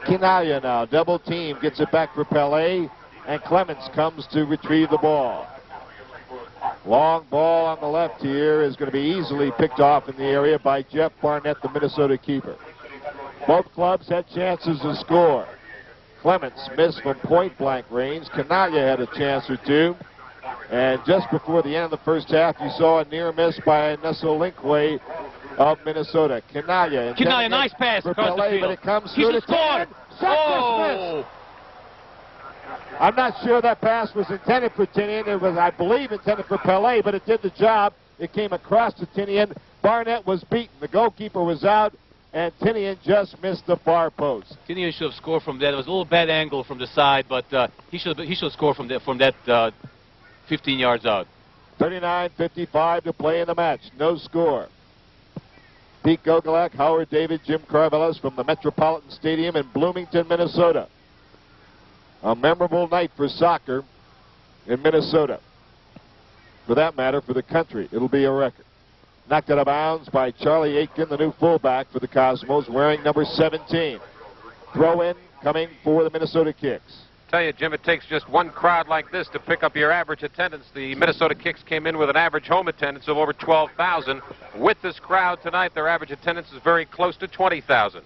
Kinaglia now, double team, gets it back for Pele, and Clements comes to retrieve the ball. Long ball on the left here is going to be easily picked off in the area by Jeff Barnett, the Minnesota keeper. Both clubs had chances to score. Clements missed from point-blank range. Canaglia had a chance or two. And just before the end of the first half, you saw a near miss by Nesolinkwe of Minnesota. Canaglia, nice pass across the field. But it comes through to scored. Oh! I'm not sure that pass was intended for Tinian. It was, I believe, intended for Pele, but it did the job. It came across to Tinian, Barnett was beaten. The goalkeeper was out, and Tinian just missed the far post. Tinian should have scored from that. It was a little bad angle from the side, but he should score from that 15 yards out. 39:55 to play in the match. No score. Pete Gogolak, Howard David, Jim Carvelis from the Metropolitan Stadium in Bloomington, Minnesota. A memorable night for soccer in Minnesota. For that matter, for the country, it'll be a record. Knocked out of bounds by Charlie Aitken, the new fullback for the Cosmos, wearing number 17. Throw in coming for the Minnesota Kicks. Tell you, Jim, it takes just one crowd like this to pick up your average attendance. The Minnesota Kicks came in with an average home attendance of over 12,000. With this crowd tonight, their average attendance is very close to 20,000.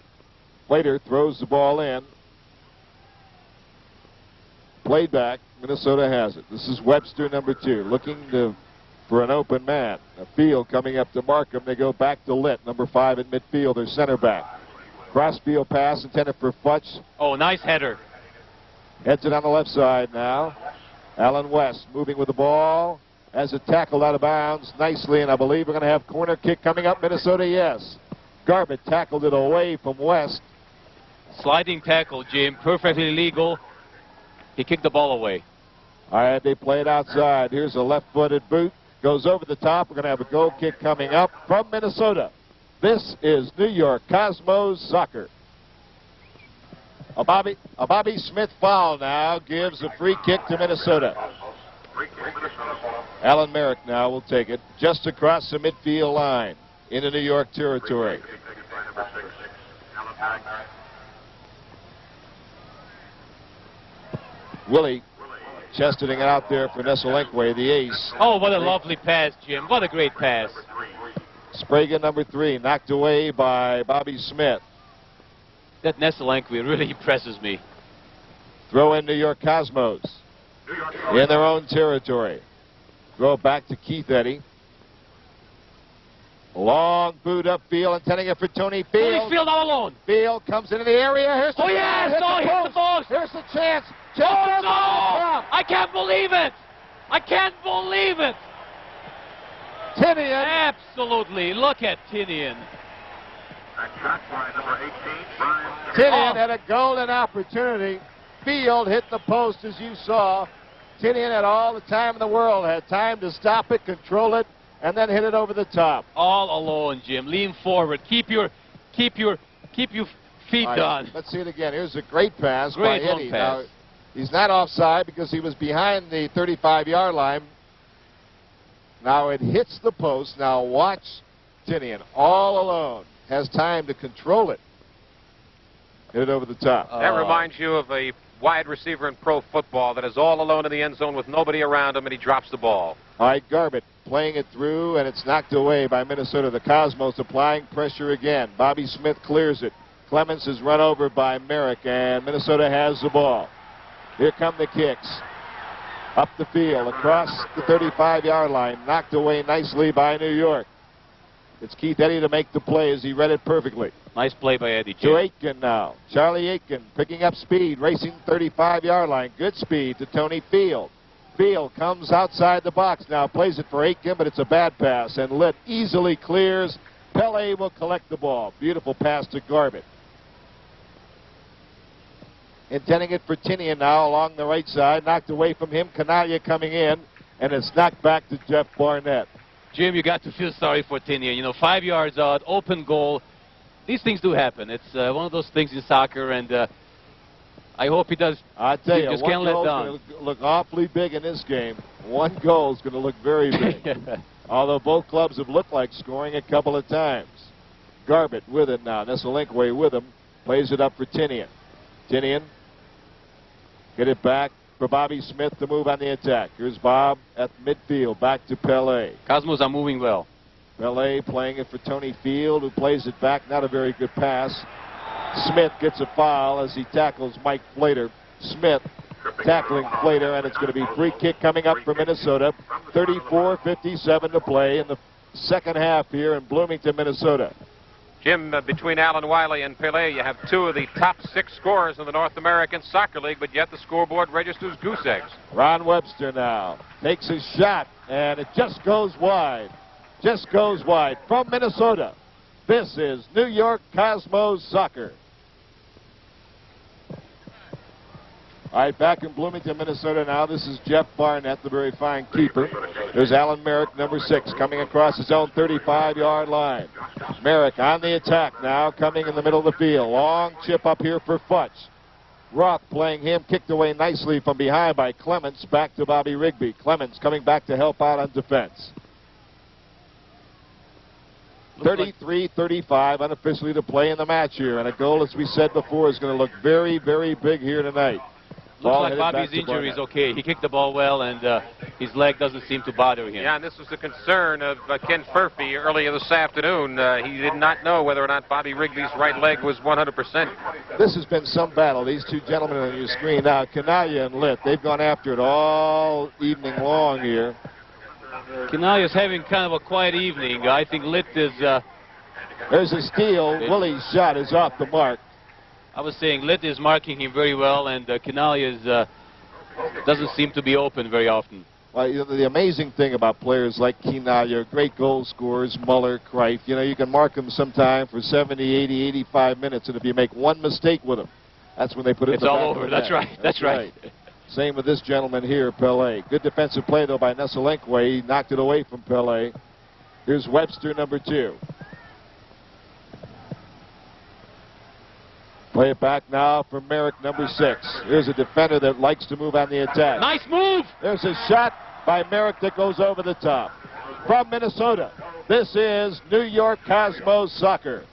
Plater throws the ball in. Played back. Minnesota has it. This is Webster, number 2, looking for an open man. A field coming up to Markham. They go back to Litt, number 5 at midfield, their center back. Cross-field pass intended for Futch. Oh, nice header. Heads it on the left side now. Alan West moving with the ball. Has it tackled out of bounds nicely, and I believe we're going to have corner kick coming up. Minnesota, yes. Garbutt tackled it away from West. Sliding tackle, Jim. Perfectly legal. He kicked the ball away. All right, they play it outside. Here's a left-footed boot. Goes over the top. We're going to have a goal kick coming up from Minnesota. This is New York Cosmos soccer. A Bobby Smith foul now gives a free kick to Minnesota. Alan Merrick now will take it just across the midfield line into New York territory. Willie chesterning it out there for Nesselenque, the ace. Oh, what a lovely pass, Jim. What a great pass. Sprague, number 3, knocked away by Bobby Smith. That Nesselenque really impresses me. Throw in New York Cosmos in their own territory. Throw it back to Keith Eddy. Long boot upfield, intending it for Tony Field. Tony Field all alone. Field comes into the area. Here's the yes! Oh, he hit the post. Here's the chance. Oh, no! I can't believe it. I can't believe it. Tinian. Absolutely. Look at Tinian. Tinian had a golden opportunity. Field hit the post, as you saw. Tinian had all the time in the world. Had time to stop it, control it, and then hit it over the top. All alone, Jim. Lean forward. Keep your feet down. Let's see it again. Here's a great pass Great by Eddy. pass. Now, he's not offside because he was behind the 35-yard line. Now it hits the post. Now watch Tinian all alone. Has time to control it. Hit it over the top. That reminds you of a wide receiver in pro football that is all alone in the end zone with nobody around him, and he drops the ball. All right, Garbutt playing it through, and it's knocked away by Minnesota. The Cosmos applying pressure again. Bobby Smith clears it. Clemens is run over by Merrick, and Minnesota has the ball. Here come the kicks. Up the field, across the 35-yard line. Knocked away nicely by New York. It's Keith Eddy to make the play as he read it perfectly. Nice play by Eddy, Jim. To Aitken now. Charlie Aitken picking up speed, racing 35-yard line. Good speed to Tony Field. Field comes outside the box now, plays it for Aitken, but it's a bad pass, and Litt easily clears. Pele will collect the ball. Beautiful pass to Garbutt. Intending it for Tinian now along the right side. Knocked away from him. Canalia coming in, and it's knocked back to Jeff Barnett. Jim, you got to feel sorry for Tinian. You know, 5 yards out, open goal. These things do happen. It's one of those things in soccer, and I hope he does. I tell you, just one can't let goal's down. going to look awfully big in this game. One goal is going to look very big. Although both clubs have looked like scoring a couple of times. Garbutt with it now. Nesselenque with him. Plays it up for Tinian. Tinian. Get it back for Bobby Smith to move on the attack. Here's Bob at midfield. Back to Pele. Cosmos are moving well. Pele playing it for Tony Field, who plays it back. Not a very good pass. Smith gets a foul as he tackles Mike Flater. Smith tackling Flater, and it's going to be free kick coming up for Minnesota. 34:57 to play in the second half here in Bloomington, Minnesota. Jim, between Alan Wiley and Pele, you have two of the top 6 scorers in the North American Soccer League, but yet the scoreboard registers goose eggs. Ron Webster now takes his shot, and it just goes wide. just goes wide. From Minnesota, this is New York Cosmos Soccer. All right, back in Bloomington, Minnesota now. This is Jeff Barnett, the very fine keeper. There's Alan Merrick, number 6, coming across his own 35-yard line. Merrick on the attack now, coming in the middle of the field. Long chip up here for Futch. Roth playing him, kicked away nicely from behind by Clements, back to Bobby Rigby. Clements coming back to help out on defense. 33-35 unofficially to play in the match here. And a goal, as we said before, is going to look very, very big here tonight. Looks like Bobby's injury is okay. He kicked the ball well, and his leg doesn't seem to bother him. Yeah, and this was the concern of Ken Furphy earlier this afternoon. He did not know whether or not Bobby Rigby's right leg was 100%. This has been some battle. These two gentlemen on your screen now, Canaglia and Litt, they've gone after it all evening long here. Canaglia's having kind of a quiet evening. I think Litt is... There's a steal. Willie's shot is off the mark. I was saying Litt is marking him very well, and Canaglia doesn't seem to be open very often. Well, you know, the amazing thing about players like Canaglia, great goal scorers, Muller, Kreif, you know, you can mark them sometime for 70, 80, 85 minutes, and if you make one mistake with them, that's when they put it in the back all of over. the That's net. right. That's right. Same with this gentleman here, Pele. Good defensive play, though, by NASL. He knocked it away from Pele. Here's Webster, number 2. Play it back now for Merrick, number 6. Here's a defender that likes to move on the attack. Nice move! There's a shot by Merrick that goes over the top. From Minnesota, this is New York Cosmos Soccer.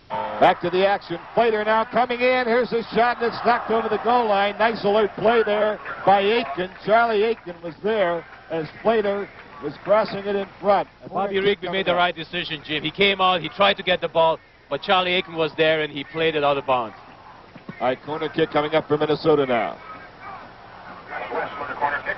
Back to the action. Plater now coming in. Here's a shot, and it's knocked over the goal line. Nice alert play there by Aitken. Charlie Aitken was there as Plater was crossing it in front. Bobby Rigby made the right decision, Jim. He came out, he tried to get the ball, but Charlie Aitken was there, and he played it out of bounds. All right, corner kick coming up for Minnesota now.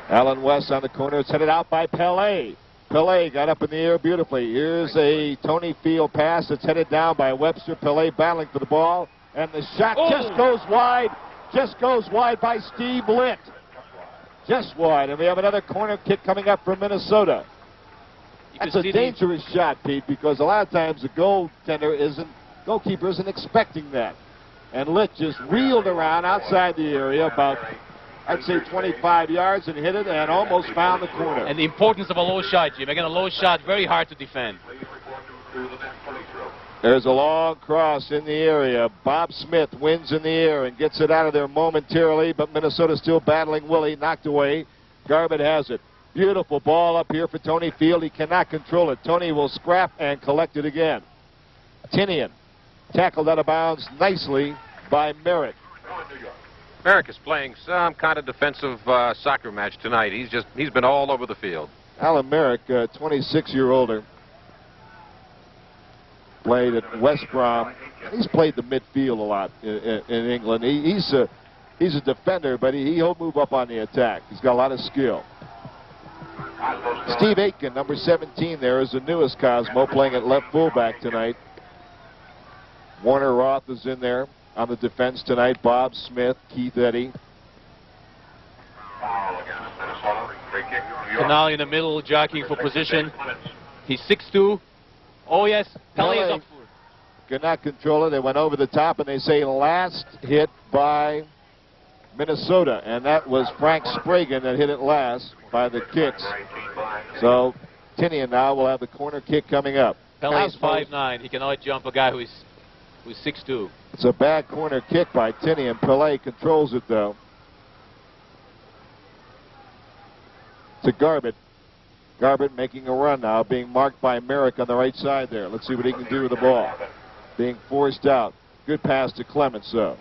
Alan West on the corner. It's headed out by Pele. Pele got up in the air beautifully. Here's a Tony Field pass. It's headed down by Webster. Pele battling for the ball. And the shot just goes wide. Just goes wide by Steve Litt. Just wide. And we have another corner kick coming up from Minnesota. That's a dangerous shot, Pete, because a lot of times the goalkeeper isn't expecting that. And Litt just reeled around outside the area about, I'd say, 25 yards and hit it and almost found the corner. And the importance of a low shot, Jim. Again, a low shot, very hard to defend. There's a long cross in the area. Bob Smith wins in the air and gets it out of there momentarily, but Minnesota still battling Willie, knocked away. Garbutt has it. Beautiful ball up here for Tony Field. He cannot control it. Tony will scrap and collect it again. Tinian tackled out of bounds nicely by Merrick. Merrick is playing some kind of defensive soccer match tonight. He's been all over the field. Alan Merrick, 26-year-older, played at West Brom. He's played the midfield a lot in England. He's a defender, but he'll move up on the attack. He's got a lot of skill. Steve Aitken, number 17 there, is the newest Cosmo, playing at left fullback tonight. Warner Roth is in there on the defense tonight. Bob Smith, Keith Eddy. Canaglia in the middle, jockeying for position. He's 6'2". Oh, yes. Pele is up for it. Could not control it. They went over the top, and they say last hit by Minnesota. And that was Frank Spragan that hit it last by the kicks. So Tinian now will have the corner kick coming up. Pele is 5'9". He can out-jump a guy who's 6'2". It's a bad corner kick by Tinian. Pele controls it, though. To Garbutt. Garbutt making a run now, being marked by Merrick on the right side there. Let's see what he can do with the ball. Being forced out. Good pass to Clements, though.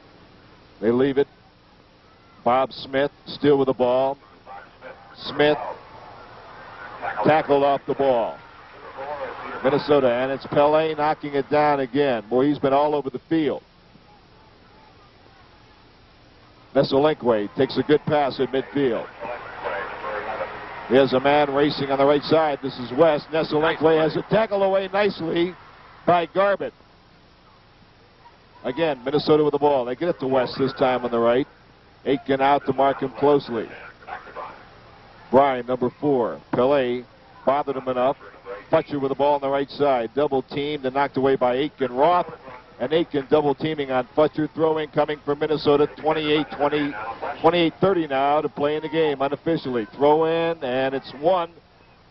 They leave it. Bob Smith still with the ball. Smith tackled off the ball. Minnesota, and it's Pele knocking it down again. Boy, he's been all over the field. Nesolinkwe takes a good pass at midfield. There's a man racing on the right side. This is West. Nesolinkwe has it tackled away nicely by Garbutt. Again, Minnesota with the ball. They get it to West this time on the right. Aitken out to mark him closely. Bryan, number 4. Pele bothered him enough. Fletcher with the ball on the right side. Double teamed and knocked away by Aitken Roth. And Aitken double teaming on Fletcher. Throw in coming from Minnesota. 28-30 now to play in the game unofficially. Throw in, and it's won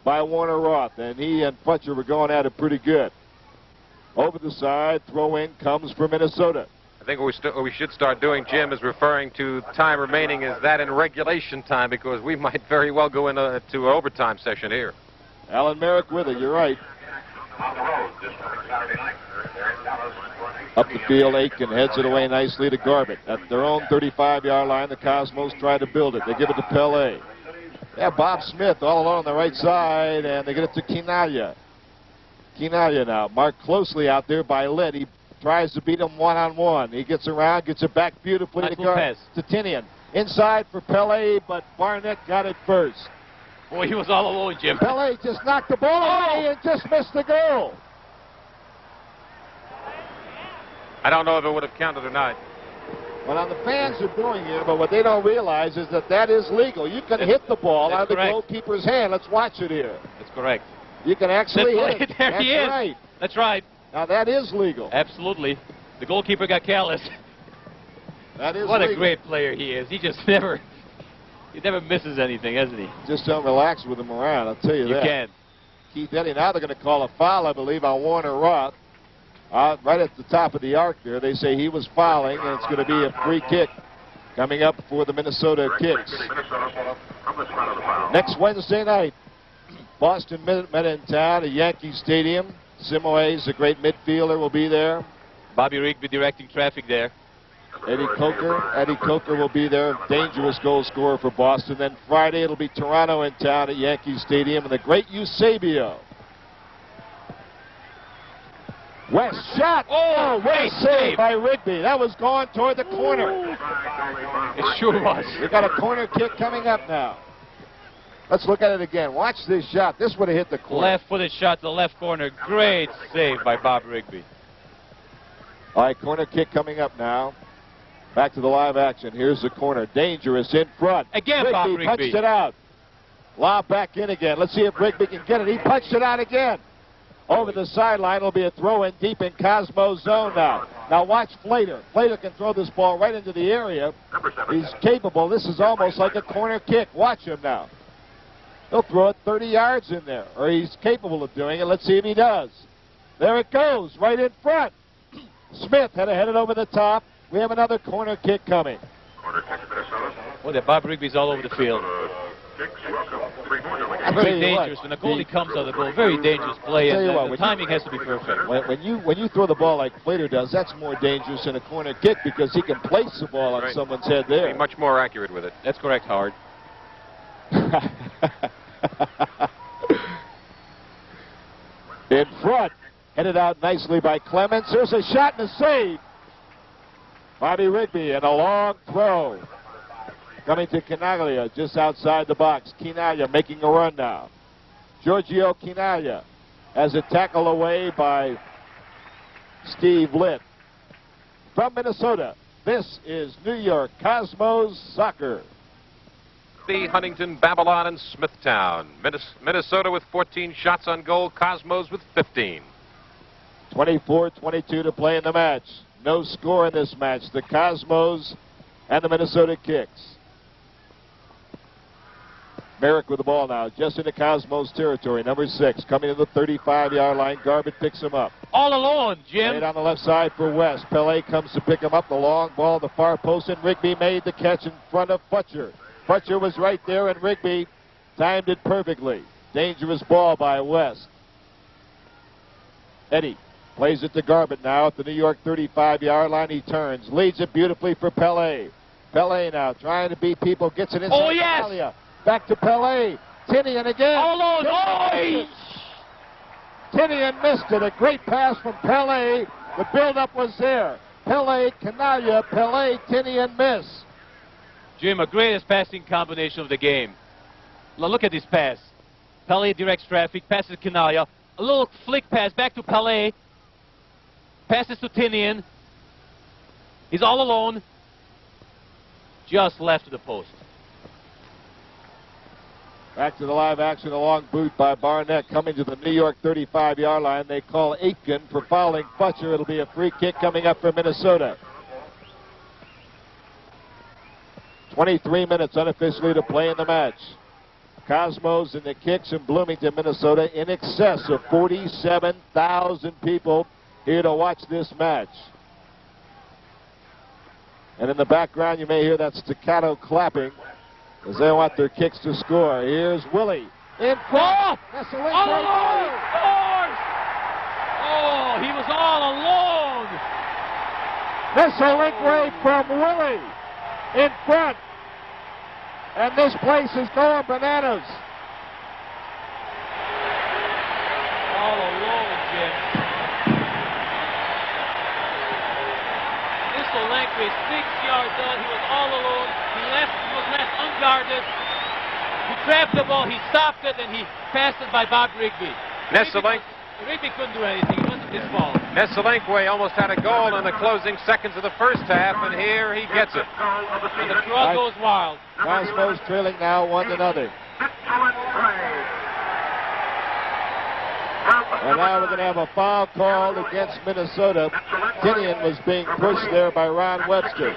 by Warner Roth. And he and Fletcher were going at it pretty good. Over the side, throw in comes for Minnesota. I think what we should start doing, Jim, is referring to time remaining as that in regulation time, because we might very well go into an overtime session here. Alan Merrick with it, you're right. Up the field, Aitken heads it away nicely to Garbett. At their own 35-yard line, the Cosmos try to build it. They give it to Pele. They have Bob Smith all alone on the right side, and they get it to Quinaya. Quinaya now, marked closely out there by Litt. He tries to beat him one-on-one. He gets around, gets it back beautifully nice to Tinian. Inside for Pele, but Barnett got it first. Boy, he was all alone, Jim. Pele just knocked the ball away and just missed the goal. I don't know if it would have counted or not. Well, the fans are doing it, but what they don't realize is that is legal. You can hit the ball out of the goalkeeper's hand. Let's watch it here. That's correct. You can actually hit it. There he is. Right. That's right. Now, that is legal. Absolutely. The goalkeeper got careless. That is What legal. a great player he is. He just never misses anything, hasn't he? Just don't relax with him around, I'll tell you that. You can. Keith Eddy, now they're going to call a foul, I believe, on Warner Roth. Right at the top of the arc there. They say he was fouling, and it's going to be a free kick coming up for the Minnesota Kicks. Next Wednesday night, Boston Minutemen in town at Yankee Stadium. Simoes, a great midfielder, will be there. Bobby Rigby directing traffic there. Eddie Coker will be there, dangerous goal scorer for Boston. Then Friday it'll be Toronto in town at Yankee Stadium, and the great Eusebio. West shot. Oh, great save by Rigby. That was going toward the corner. It sure was. We got a corner kick coming up now. Let's look at it again. Watch this shot. This would have hit the corner. Left-footed shot to the left corner. Great save by Bob Rigby. All right, corner kick coming up now. Back to the live action. Here's the corner. Dangerous in front. Again, Bob Rigby. Punched it out. Lob back in again. Let's see if Rigby can get it. He punched it out again. Over the sideline, it'll be a throw in deep in Cosmo's zone now. Now watch Flater. Flater can throw this ball right into the area. He's capable. This is almost like a corner kick. Watch him now. He'll throw it 30 yards in there, or he's capable of doing it. Let's see if he does. There it goes, right in front. Smith had to head it over the top. We have another corner kick coming. Corner kick to Minnesota. Well, that Bob Rigby's all over the field. Very dangerous when the goalie comes out of the goal. Very dangerous play, and the timing has to be perfect. When you throw the ball like Flater does, that's more dangerous than a corner kick because he can place the ball on someone's head there. Be much more accurate with it. That's correct, Howard. In front, headed out nicely by Clements. There's a shot and a save. Bobby Rigby and a long throw. Coming to Quinaglia just outside the box. Quinaglia making a run now. Giorgio Quinaglia has a tackle away by Steve Litt. From Minnesota, this is New York Cosmos Soccer. The Huntington, Babylon, and Smithtown. Minnesota with 14 shots on goal. Cosmos with 15. 24-22 to play in the match. No score in this match. The Cosmos and the Minnesota Kicks. Merrick with the ball now, just into Cosmos territory. Number 6 coming to the 35-yard line. Garbett picks him up. All alone, Jim. Played on the left side for West. Pele comes to pick him up. The long ball, the far post, and Rigby made the catch in front of Fletcher. Fletcher was right there, and Rigby timed it perfectly. Dangerous ball by West. Eddie plays it to Garbett now at the New York 35-yard line. He turns, leads it beautifully for Pele. Pele now trying to beat people, gets it inside. Oh, yes! Italia. Back to Pele. Tinian again. All alone. Oh! Tinian missed it. A great pass from Pele. The build-up was there. Pele, Quinaglia, Pele, Tinian miss. Jim, a greatest passing combination of the game. Now look at this pass. Pele directs traffic, passes Quinaglia. A little flick pass back to Pele. Passes to Tinian. He's all alone. Just left to the post. Back to the live action, a long boot by Barnett coming to the New York 35-yard line. They call Aitken for fouling Butcher. It'll be a free kick coming up for Minnesota. 23 minutes unofficially to play in the match. Cosmos and the Kicks in Bloomington, Minnesota, in excess of 47,000 people here to watch this match. And in the background, you may hear that staccato clapping as they want their Kicks to score. Here's Willie in front. That's the All alone! He scores! Oh, he was all alone! Nesselingway from Willie in front. And this place is going bananas. All alone, Jim. Nesselingway, 6 yards out. He was all alone. He was left unguarded. He grabbed the ball, he stopped it, and he passed it by Bob Rigby. Rigby couldn't do anything. It wasn't his fault. Nesselingway almost had a goal in the closing seconds of the first half, and here he gets it. And the crowd goes wild. Cosmos trailing now 1-0. And now we're going to have a foul called against Minnesota. Tinian was being pushed there by Ron Webster.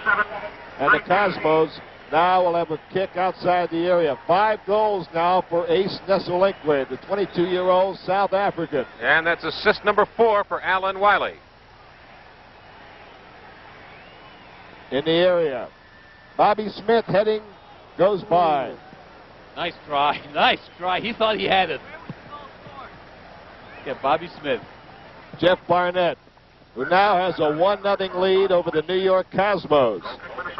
And the Cosmos now will have a kick outside the area. 5 goals now for Ace Nesselingway, the 22-year-old South African. And that's assist number 4 for Alan Wiley. In the area. Bobby Smith heading, goes by. Nice try, nice try. He thought he had it. Yeah, Bobby Smith. Jeff Barnett, who now has a 1-0 lead over the New York Cosmos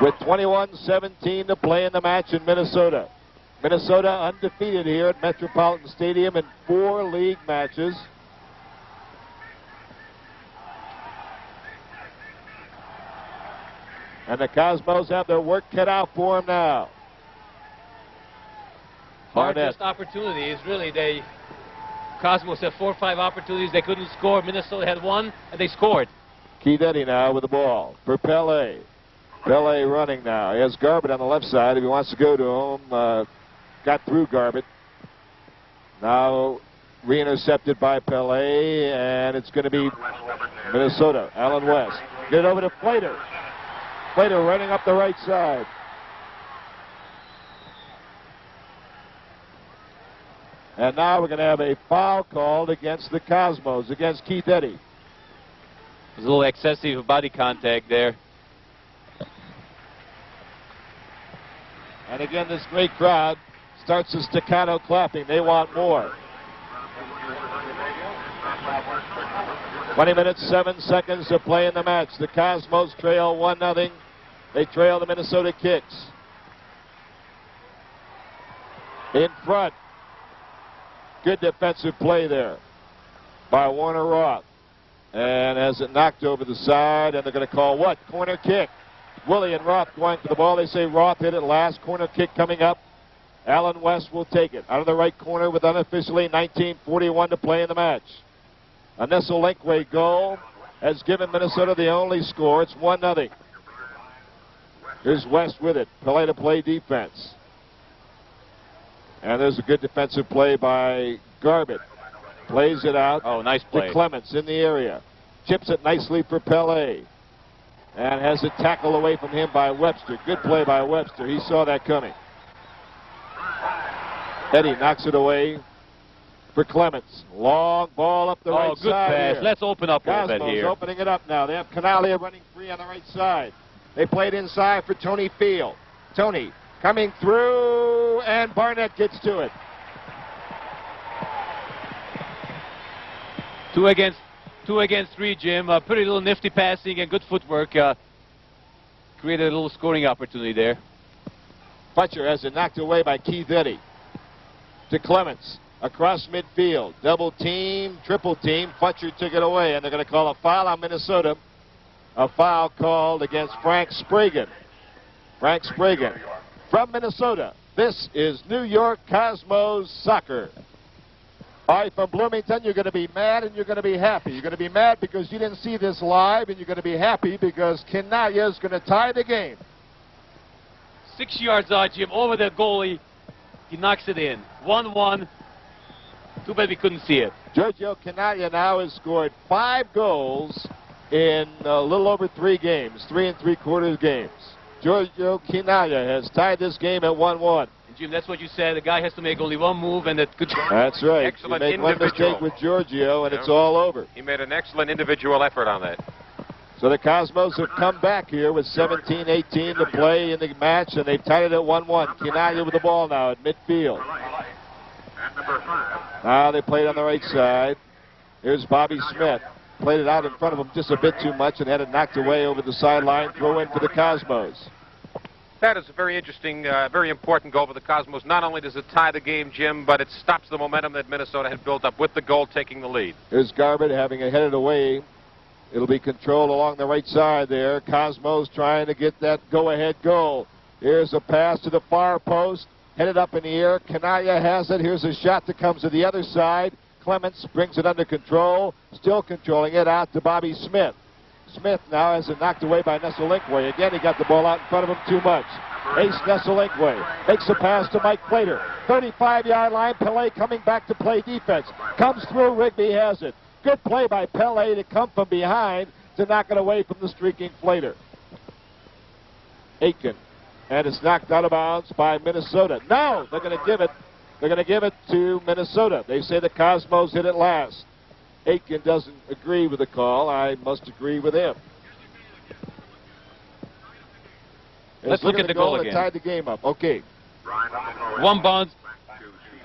with 21-17 to play in the match in Minnesota. Minnesota undefeated here at Metropolitan Stadium in 4 league matches. And the Cosmos have their work cut out for them now. Hardest opportunity is really Cosmos had 4 or 5 opportunities. They couldn't score. Minnesota had 1, and they scored. Keith Eddy now with the ball for Pele. Pele running now. He has Garbett on the left side if he wants to go to him. Got through Garbett. Now re-intercepted by Pele, and it's going to be Minnesota. Alan West. Get it over to Flater. Flater running up the right side. And now we're going to have a foul called against the Cosmos, against Keith Eddy. There's a little excessive body contact there. And again, this great crowd starts the staccato clapping. They want more. 20 minutes, 7 seconds to play in the match. The Cosmos trail 1-0. They trail the Minnesota Kicks. In front. Good defensive play there by Warner Roth. And as it knocked over the side, and they're going to call what? Corner kick. Willie and Roth going for the ball. They say Roth hit it last. Corner kick coming up. Alan West will take it. Out of the right corner with unofficially 19:41 to play in the match. A Nesselingway goal has given Minnesota the only score. It's 1-0. Here's West with it. Pele to play defense. And there's a good defensive play by Garbett. Plays it out. Oh, nice play. To Clements in the area. Chips it nicely for Pele. And has it tackled away from him by Webster. Good play by Webster. He saw that coming. Eddy knocks it away for Clements. Long ball up the right good side. pass. Here. Let's open up a little bit Cosmos here. Opening it up now. They have Canalia running free on the right side. They played inside for Tony Field. Tony coming through, and Barnett gets to it. 2 against 3, Jim. Pretty little nifty passing and good footwork. Created a little scoring opportunity there. Butcher has it knocked away by Keith Eddy. To Clements. Across midfield. Double team, triple team. Butcher took it away, and they're going to call a foul on Minnesota. A foul called against Frank Spragan. Frank Spragan from Minnesota. This is New York Cosmos soccer. All right, from Bloomington, you're going to be mad and you're going to be happy. You're going to be mad because you didn't see this live, and you're going to be happy because Canalia is going to tie the game. 6 yards out, Jim, over the goalie. He knocks it in. 1-1. Too bad we couldn't see it. Giorgio Canaglia now has scored 5 goals in a little over 3 games, 3 3/4 games. Giorgio Canaglia has tied this game at 1-1. Jim, that's what you said. The guy has to make only one move, and it could. That's right. Excellent you make one individual. mistake with Giorgio, and it's all over. He made an excellent individual effort on that. So the Cosmos have come back here with 17-18 to play in the match, and they've tied it at 1-1. Canaglia with the ball now at midfield. And number 5. Now they play it on the right side. Here's Bobby Smith. Played it out in front of him just a bit too much and had it knocked away over the sideline. Throw in for the Cosmos. That is a very interesting, very important goal for the Cosmos. Not only does it tie the game, Jim, but it stops the momentum that Minnesota had built up with the goal taking the lead. Here's Garbutt having it headed away. It'll be controlled along the right side there. Cosmos trying to get that go-ahead goal. Here's a pass to the far post. Headed up in the air. Canaglia has it. Here's a shot that comes to the other side. Clements brings it under control. Still controlling it out to Bobby Smith. Smith now has it knocked away by Nesolinkwe. Again, he got the ball out in front of him too much. Ace Nesolinkwe makes a pass to Mike Plater. 35-yard line. Pele coming back to play defense. Comes through. Rigby has it. Good play by Pele to come from behind to knock it away from the streaking Plater. Aitken. And it's knocked out of bounds by Minnesota. No, they're going to give it. They're going to give it to Minnesota. They say the Cosmos hit it last. Aitken doesn't agree with the call. I must agree with him. Let's look at the goal again. Tied the game up. Okay. One bounce.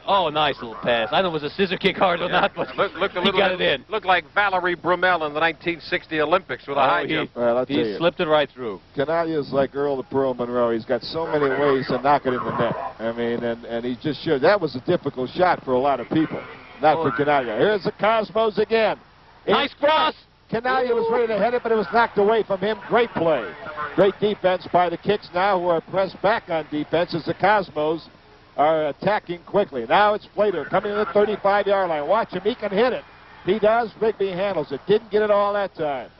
Oh, nice little pass. I don't know if it was a scissor kick hard or not, but he got it in. Looked like Valerie Brumel in the 1960 Olympics with a high jump. Well, He slipped it right through. Canaglia's like Earl the Pearl Monroe. He's got so many ways to knock it in the net. I mean, and he just showed that was a difficult shot for a lot of people. Not for Canaglia. Here's the Cosmos again. Nice cross. Canaglia was ready to head it, but it was knocked away from him. Great play. Great defense by the Kicks now, who are pressed back on defense as the Cosmos are attacking quickly. Now it's Plater coming to the 35-yard line. Watch him. He can hit it. He does. Rigby handles it. Didn't get it all that time.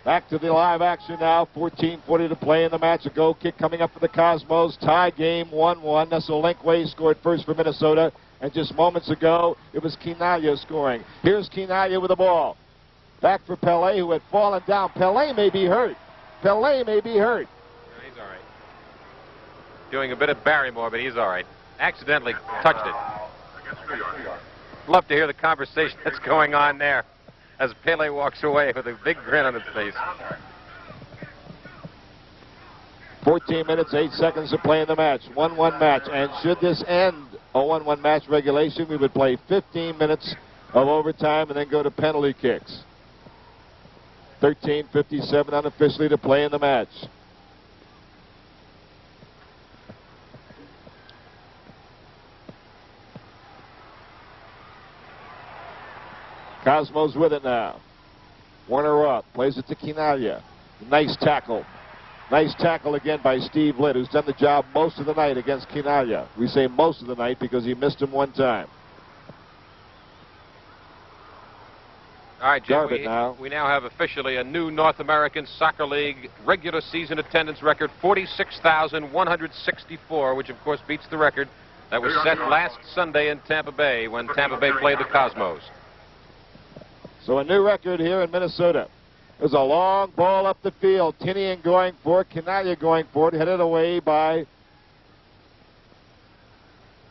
Back to the live action now. 14:40 to play in the match. A goal kick coming up for the Cosmos. Tie game 1-1. Nesolinkwe scored first for Minnesota. And just moments ago, it was Canaglia scoring. Here's Canaglia with the ball. Back for Pele, who had fallen down. Pele may be hurt. Pele may be hurt. No, he's all right. Doing a bit of Barrymore, but he's all right. Accidentally touched it. Love to hear the conversation that's going on there as Pele walks away with a big grin on his face. 14 minutes, 8 seconds to play in the match. 1-1 match. And should this end a 1-1 match regulation, we would play 15 minutes of overtime and then go to penalty kicks. 13:57 unofficially to play in the match. Cosmos with it now. Warner Roth plays it to Canaglia. Nice tackle. Nice tackle again by Steve Litt, who's done the job most of the night against Canaglia. We say most of the night because he missed him one time. All right, Jim, we now have officially a new North American Soccer League regular season attendance record, 46,164, which of course beats the record that was set last Sunday in Tampa Bay when Tampa Bay played the Cosmos. So a new record here in Minnesota. There's a long ball up the field. Tinian going for it. Canaglia going for it. Headed away by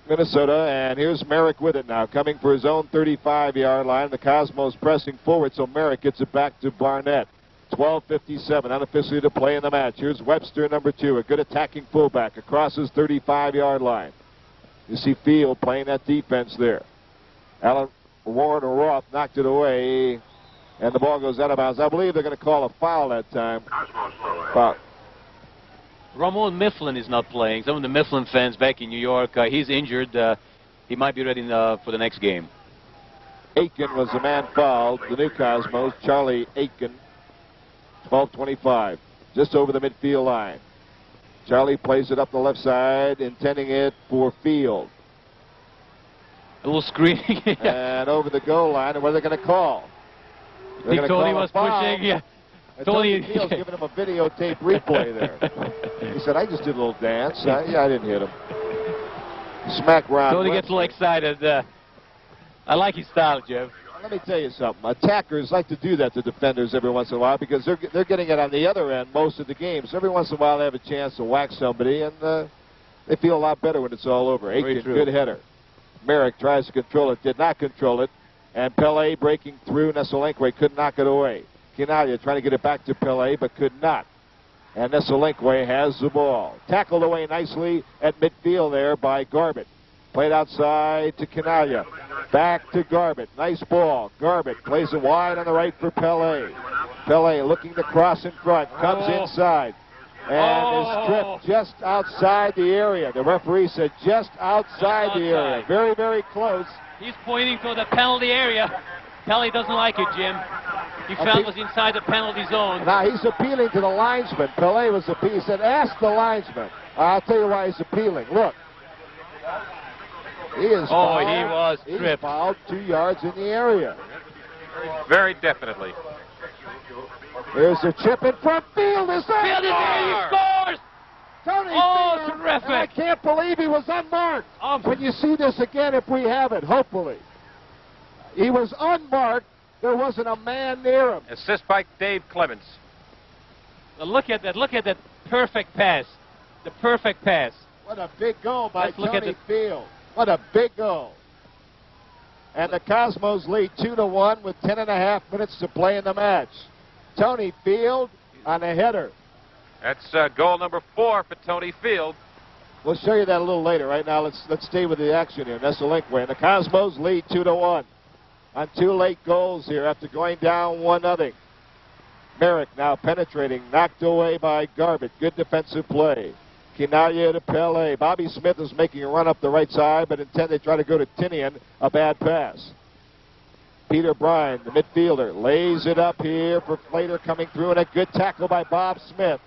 Minnesota. And here's Merrick with it now. Coming for his own 35-yard line. The Cosmos pressing forward, so Merrick gets it back to Barnett. 12:57 unofficially to play in the match. Here's Webster, number 2. A good attacking fullback across his 35-yard line. You see Field playing that defense there. Alan Warren Roth knocked it away. And the ball goes out of bounds. I believe they're going to call a foul that time. Foul. Ramon Mifflin is not playing. Some of the Mifflin fans back in New York, he's injured. He might be ready for the next game. Aitken was the man fouled. The new Cosmos, Charlie Aitken, 12:25, just over the midfield line. Charlie plays it up the left side, intending it for Field. A little screening. And over the goal line, and what are they going to call? I think Tony was pushing. Yeah. Tony Field's giving him a videotape replay there. He said, I just did a little dance. I didn't hit him. Smack Ron. Tony gets a little excited. I like his style, Jeff. Let me tell you something. Attackers like to do that to defenders every once in a while because they're getting it on the other end most of the games. Every once in a while they have a chance to whack somebody, and they feel a lot better when it's all over. Aitken, good header. Merrick tries to control it, did not control it, and Pele breaking through. Nesselenque could knock it away. Quinaglia trying to get it back to Pele, but could not. And Nesselenque has the ball. Tackled away nicely at midfield there by Garbett. Played outside to Quinaglia. Back to Garbett. Nice ball. Garbett plays it wide on the right for Pele. Pele looking to cross in front. Comes inside. And is stripped just outside the area. The referee said just outside the area. Very, very close. He's pointing to the penalty area. Pele doesn't like it, Jim. He felt it was inside the penalty zone. Now he's appealing to the linesman. Pele was appealing. He said, ask the linesman. I'll tell you why he's appealing. Look. He is fouled. He was stripped. He's fouled 2 yards in the area. Very definitely. Here's a chip in front. Field is there. Field is there. He scores. Tony Field. Terrific. And I can't believe he was unmarked. When you see this again, if we have it, hopefully. He was unmarked. There wasn't a man near him. Assist by Dave Clements. Look at that. Look at that perfect pass. The perfect pass. What a big goal by Let's look at Tony Field. What a big goal. And the Cosmos lead 2-1 with 10.5 minutes to play in the match. Tony Field on a header. That's goal number 4 for Tony Field. We'll show you that a little later. Right now, let's stay with the action here. Nesselenque, and the Cosmos lead 2-1 on 2 late goals here after going down 1-0. Merrick now penetrating, knocked away by Garbett. Good defensive play. Quinaglia to Pele. Bobby Smith is making a run up the right side, but instead they try to go to Tinian. A bad pass. Peter Bryan, the midfielder, lays it up here for Flater coming through, and a good tackle by Bob Smith.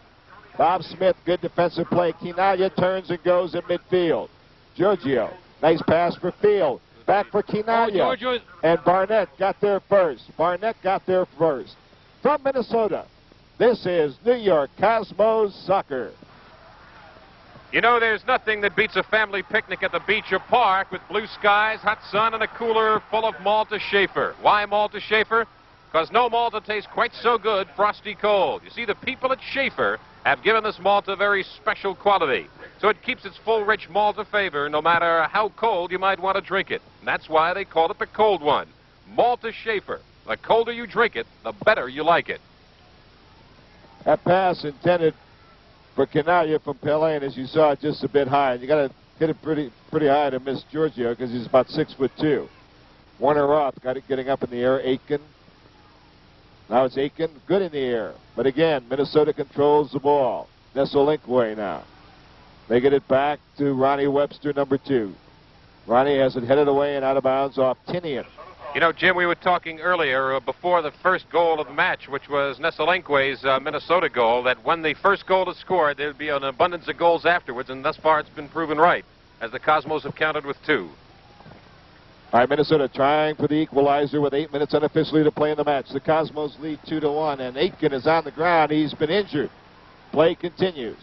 Bob Smith, good defensive play. Quinaglia turns and goes at midfield. Giorgio, nice pass for Field. Back for Quinaglia. And Barnett got there first. From Minnesota, this is New York Cosmos Soccer. You know, there's nothing that beats a family picnic at the beach or park with blue skies, hot sun, and a cooler full of Malta Schaefer. Why Malta Schaefer? Because no Malta tastes quite so good frosty cold. You see, the people at Schaefer have given this Malta very special quality. So it keeps its full, rich Malta flavor no matter how cold you might want to drink it. And that's why they call it the cold one. Malta Schaefer. The colder you drink it, the better you like it. That pass intended for Quinaglia from Pele, and as you saw, just a bit high. You got to hit it pretty high to miss Giorgio because he's about 6'2". Warner Roth got it getting up in the air. Aitken. Now it's Aitken, good in the air. But again, Minnesota controls the ball. Nesselenque now. They get it back to Ronnie Webster, number 2. Ronnie has it headed away and out of bounds off Tinian. You know, Jim, we were talking earlier before the first goal of the match, which was Nesselenque's Minnesota goal, that when the first goal is scored, there would be an abundance of goals afterwards, and thus far it's been proven right, as the Cosmos have counted with 2. All right, Minnesota trying for the equalizer with 8 minutes unofficially to play in the match. The Cosmos lead 2-1, and Aitken is on the ground. He's been injured. Play continues.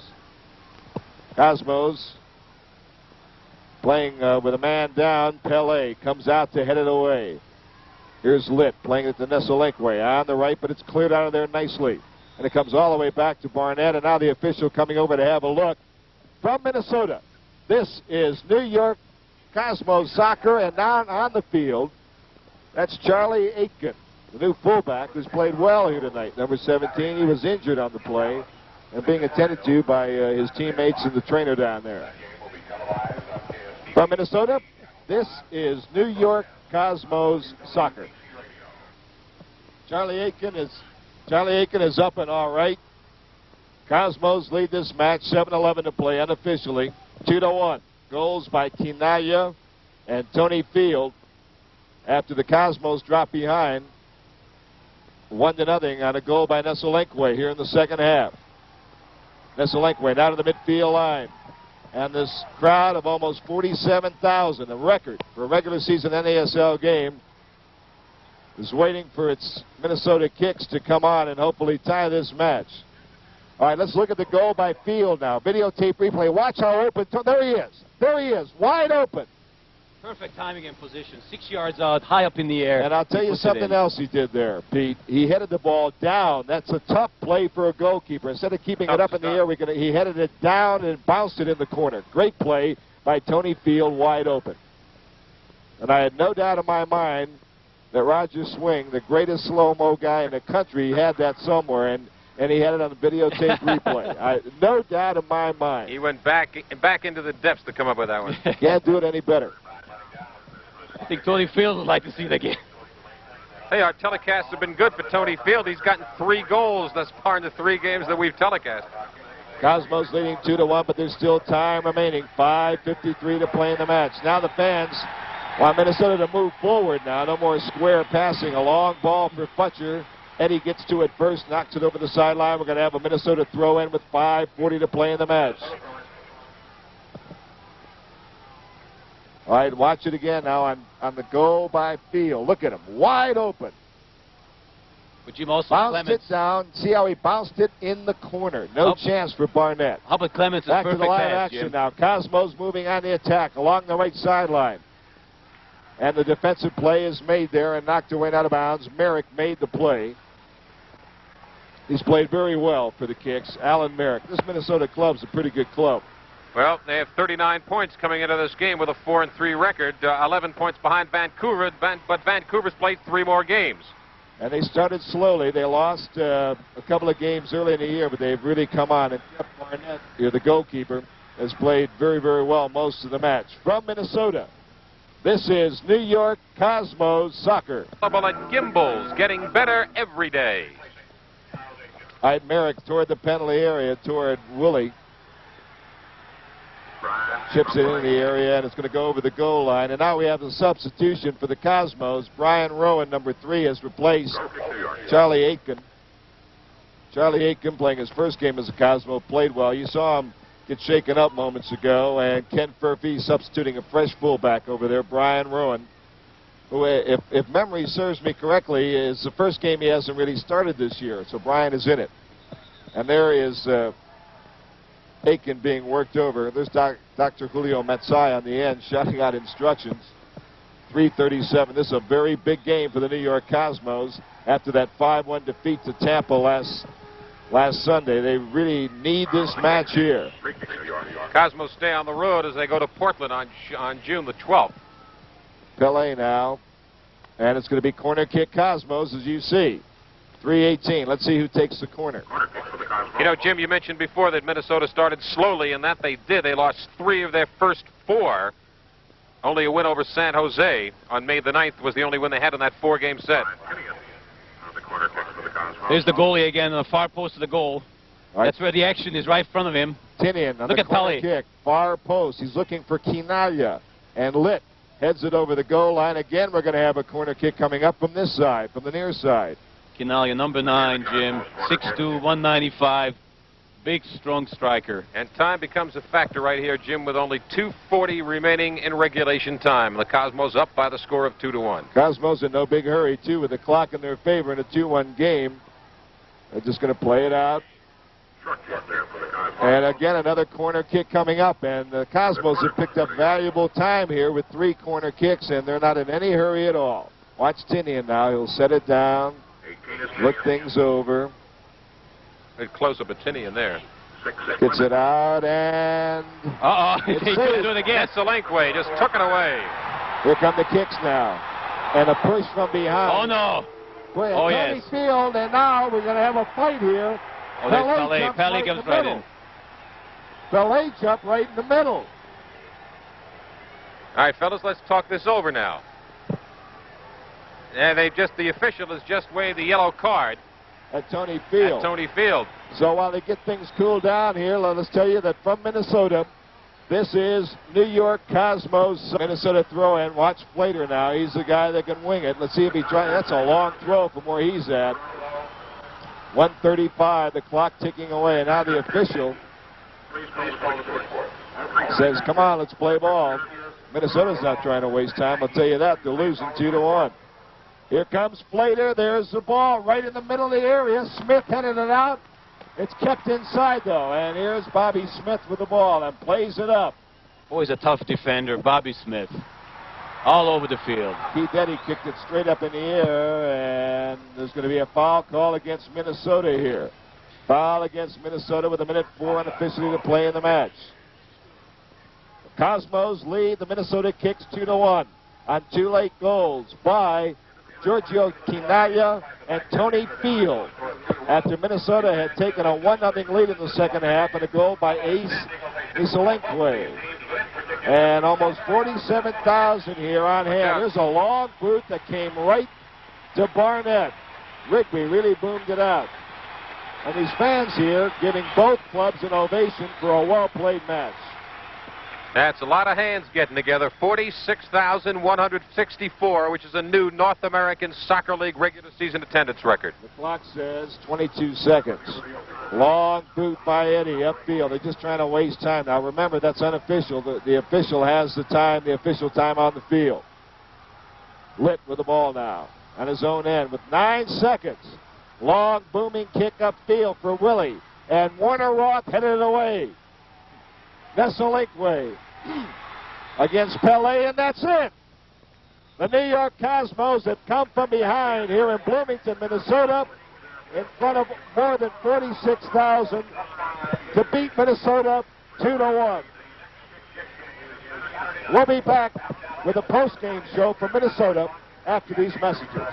Cosmos playing with a man down. Pele comes out to head it away. Here's Litt playing it to Nesselenque on the right, but it's cleared out of there nicely. And it comes all the way back to Barnett, and now the official coming over to have a look. From Minnesota, this is New York Cosmos Soccer, and now on the field, that's Charlie Aitken, the new fullback who's played well here tonight. Number 17, he was injured on the play and being attended to by his teammates and the trainer down there. From Minnesota, this is New York Cosmos Soccer. Charlie Aitken is up and all right. Cosmos lead this match, 7:11 to play unofficially, 2-1. Goals by Quinaglia and Tony Field after the Cosmos drop behind 1-0 on a goal by Nesselenque here in the second half. Nesselenque down to the midfield line. And this crowd of almost 47,000, a record for a regular season NASL game, is waiting for its Minnesota Kicks to come on and hopefully tie this match. All right, let's look at the goal by Field now. Videotape replay. Watch how open. There he is. There he is. Wide open. Perfect timing and position. 6 yards out, high up in the air. And I'll tell you something else he did there, Pete. He headed the ball down. That's a tough play for a goalkeeper. Instead of keeping it up in the air, he headed it down and bounced it in the corner. Great play by Tony Field, wide open. And I had no doubt in my mind that Roger Swing, the greatest slow-mo guy in the country, had that somewhere, and he had it on the videotape replay. No doubt in my mind. He went back into the depths to come up with that one. Can't do it any better. I think Tony Field would like to see it again. Hey, our telecasts have been good for Tony Field. He's gotten 3 goals thus far in the 3 games that we've telecast. Cosmos leading 2-1, but there's still time remaining. 5:53 to play in the match. Now the fans want Minnesota to move forward now. No more square passing. A long ball for Futcher. Eddie gets to it first, knocks it over the sideline. We're going to have a Minnesota throw-in with 5:40 to play in the match. All right, watch it again now on the goal by Field. Look at him, wide open. But Jim also bounced it down. See how he bounced it in the corner. No chance for Barnett. How about Clemens' Back to perfect the line of pass, action Jim. now. Cosmos moving on the attack along the right sideline. And the defensive play is made there and knocked away and out of bounds. Merrick made the play. He's played very well for the Kicks. Alan Merrick. This Minnesota club's a pretty good club. Well, they have 39 points coming into this game with a 4-3 record. 11 points behind Vancouver, but Vancouver's played 3 more games. And they started slowly. They lost a couple of games early in the year, but they've really come on. And Jeff Barnett, the goalkeeper, has played very, very well most of the match. From Minnesota, this is New York Cosmos Soccer. Double at Gimbals, getting better every day. All right, Merrick toward the penalty area, toward Willie. Chips it in the area, and it's going to go over the goal line. And now we have the substitution for the Cosmos. Brian Rowan, number 3, has replaced Charlie Aitken. Charlie Aitken, playing his first game as a Cosmo, played well. You saw him get shaken up moments ago. And Ken Furphy substituting a fresh fullback over there, Brian Rowan, who, if memory serves me correctly, is the first game he hasn't really started this year. So Brian is in it. And there is Aiken being worked over. There's Dr. Julio Metzai on the end shouting out instructions. 3:37. This is a very big game for the New York Cosmos after that 5-1 defeat to Tampa last Sunday. They really need this match here. Cosmos stay on the road as they go to Portland on June the 12th. Pele now. And it's going to be corner kick Cosmos, as you see. 3:18. Let's see who takes the corner. You know, Jim, you mentioned before that Minnesota started slowly, and that they did. They lost 3 of their first 4. Only a win over San Jose on May the 9th was the only win they had in that 4-game set. There's the goalie again on the far post of the goal. Right. That's where the action is, right in front of him. Tinian on Look the at corner Pele. kick. Far post. He's looking for Quinaglia. And Litt heads it over the goal line. Again, we're going to have a corner kick coming up from this side, from the near side. Quinaglia, number 9, Jim. 6'2", 195. Big, strong striker. And time becomes a factor right here, Jim, with only 2:40 remaining in regulation time. The Cosmos up by the score of 2-1. Cosmos in no big hurry, too, with the clock in their favor in a 2-1 game. They're just going to play it out. And again, another corner kick coming up. And the Cosmos have picked up valuable time here with 3 corner kicks, and they're not in any hurry at all. Watch Tinian now. He'll set it down, look things over. Good close-up of Tinian there. Gets it out, and... He couldn't do it again. Solanque just took it away. Here come the kicks now. And a push from behind. Oh, no. Boy, Oh, Tony yes. Field, and now we're going to have a fight here. Oh, there's Pele. Pele comes right in. Pele jumped right in the middle. All right, fellas, let's talk this over now. And the official has just waved the yellow card At Tony Field. at Tony Field. So while they get things cooled down here, let us tell you that from Minnesota, this is New York Cosmos Minnesota throw-in. Watch Flater now. He's the guy that can wing it. Let's see if he tries. That's a long throw from where he's at. 1:35, the clock ticking away, and now the official says, come on, let's play ball. Minnesota's not trying to waste time. I'll tell you that. They're losing 2-1. Here comes Flater. There's the ball right in the middle of the area. Smith headed it out. It's kept inside, though, and here's Bobby Smith with the ball and plays it up. Always a tough defender, Bobby Smith. All over the field. Keith Eddy kicked it straight up in the air, and there's going to be a foul call against Minnesota here. Foul against Minnesota with 1:04 unofficially to play in the match. The Cosmos lead the Minnesota Kicks 2-1 on 2 late goals by Giorgio Quinaglia and Tony Field, after Minnesota had taken a 1-0 lead in the second half and a goal by Ace Isolenkwe. And almost 47,000 here on hand. There's a long boot that came right to Barnett. Rigby really boomed it out. And these fans here giving both clubs an ovation for a well-played match. That's a lot of hands getting together. 46,164, which is a new North American Soccer League regular season attendance record. The clock says 22 seconds. Long boot by Eddie upfield. They're just trying to waste time. Now remember, that's unofficial. The official has the time, the official time on the field. Litt with the ball now on his own end with 9 seconds. Long booming kick upfield for Willie. And Warner Roth headed it away. Isolenkwe against Pele, and that's it. The New York Cosmos have come from behind here in Bloomington, Minnesota, in front of more than 46,000 to beat Minnesota 2-1. We'll be back with a post-game show from Minnesota after these messages.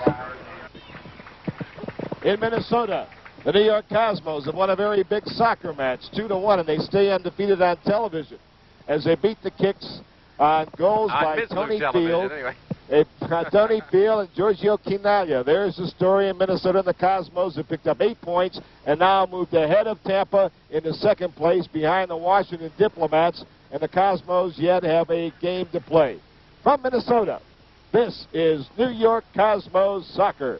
In Minnesota, the New York Cosmos have won a very big soccer match, 2-1, and they stay undefeated on television as they beat the Kicks on goals by Tony Field. Anyway. Tony Field and Giorgio Quinaglia. There's the story in Minnesota, and the Cosmos have picked up 8 points and now moved ahead of Tampa into second place behind the Washington Diplomats, and the Cosmos yet have a game to play. From Minnesota, this is New York Cosmos Soccer.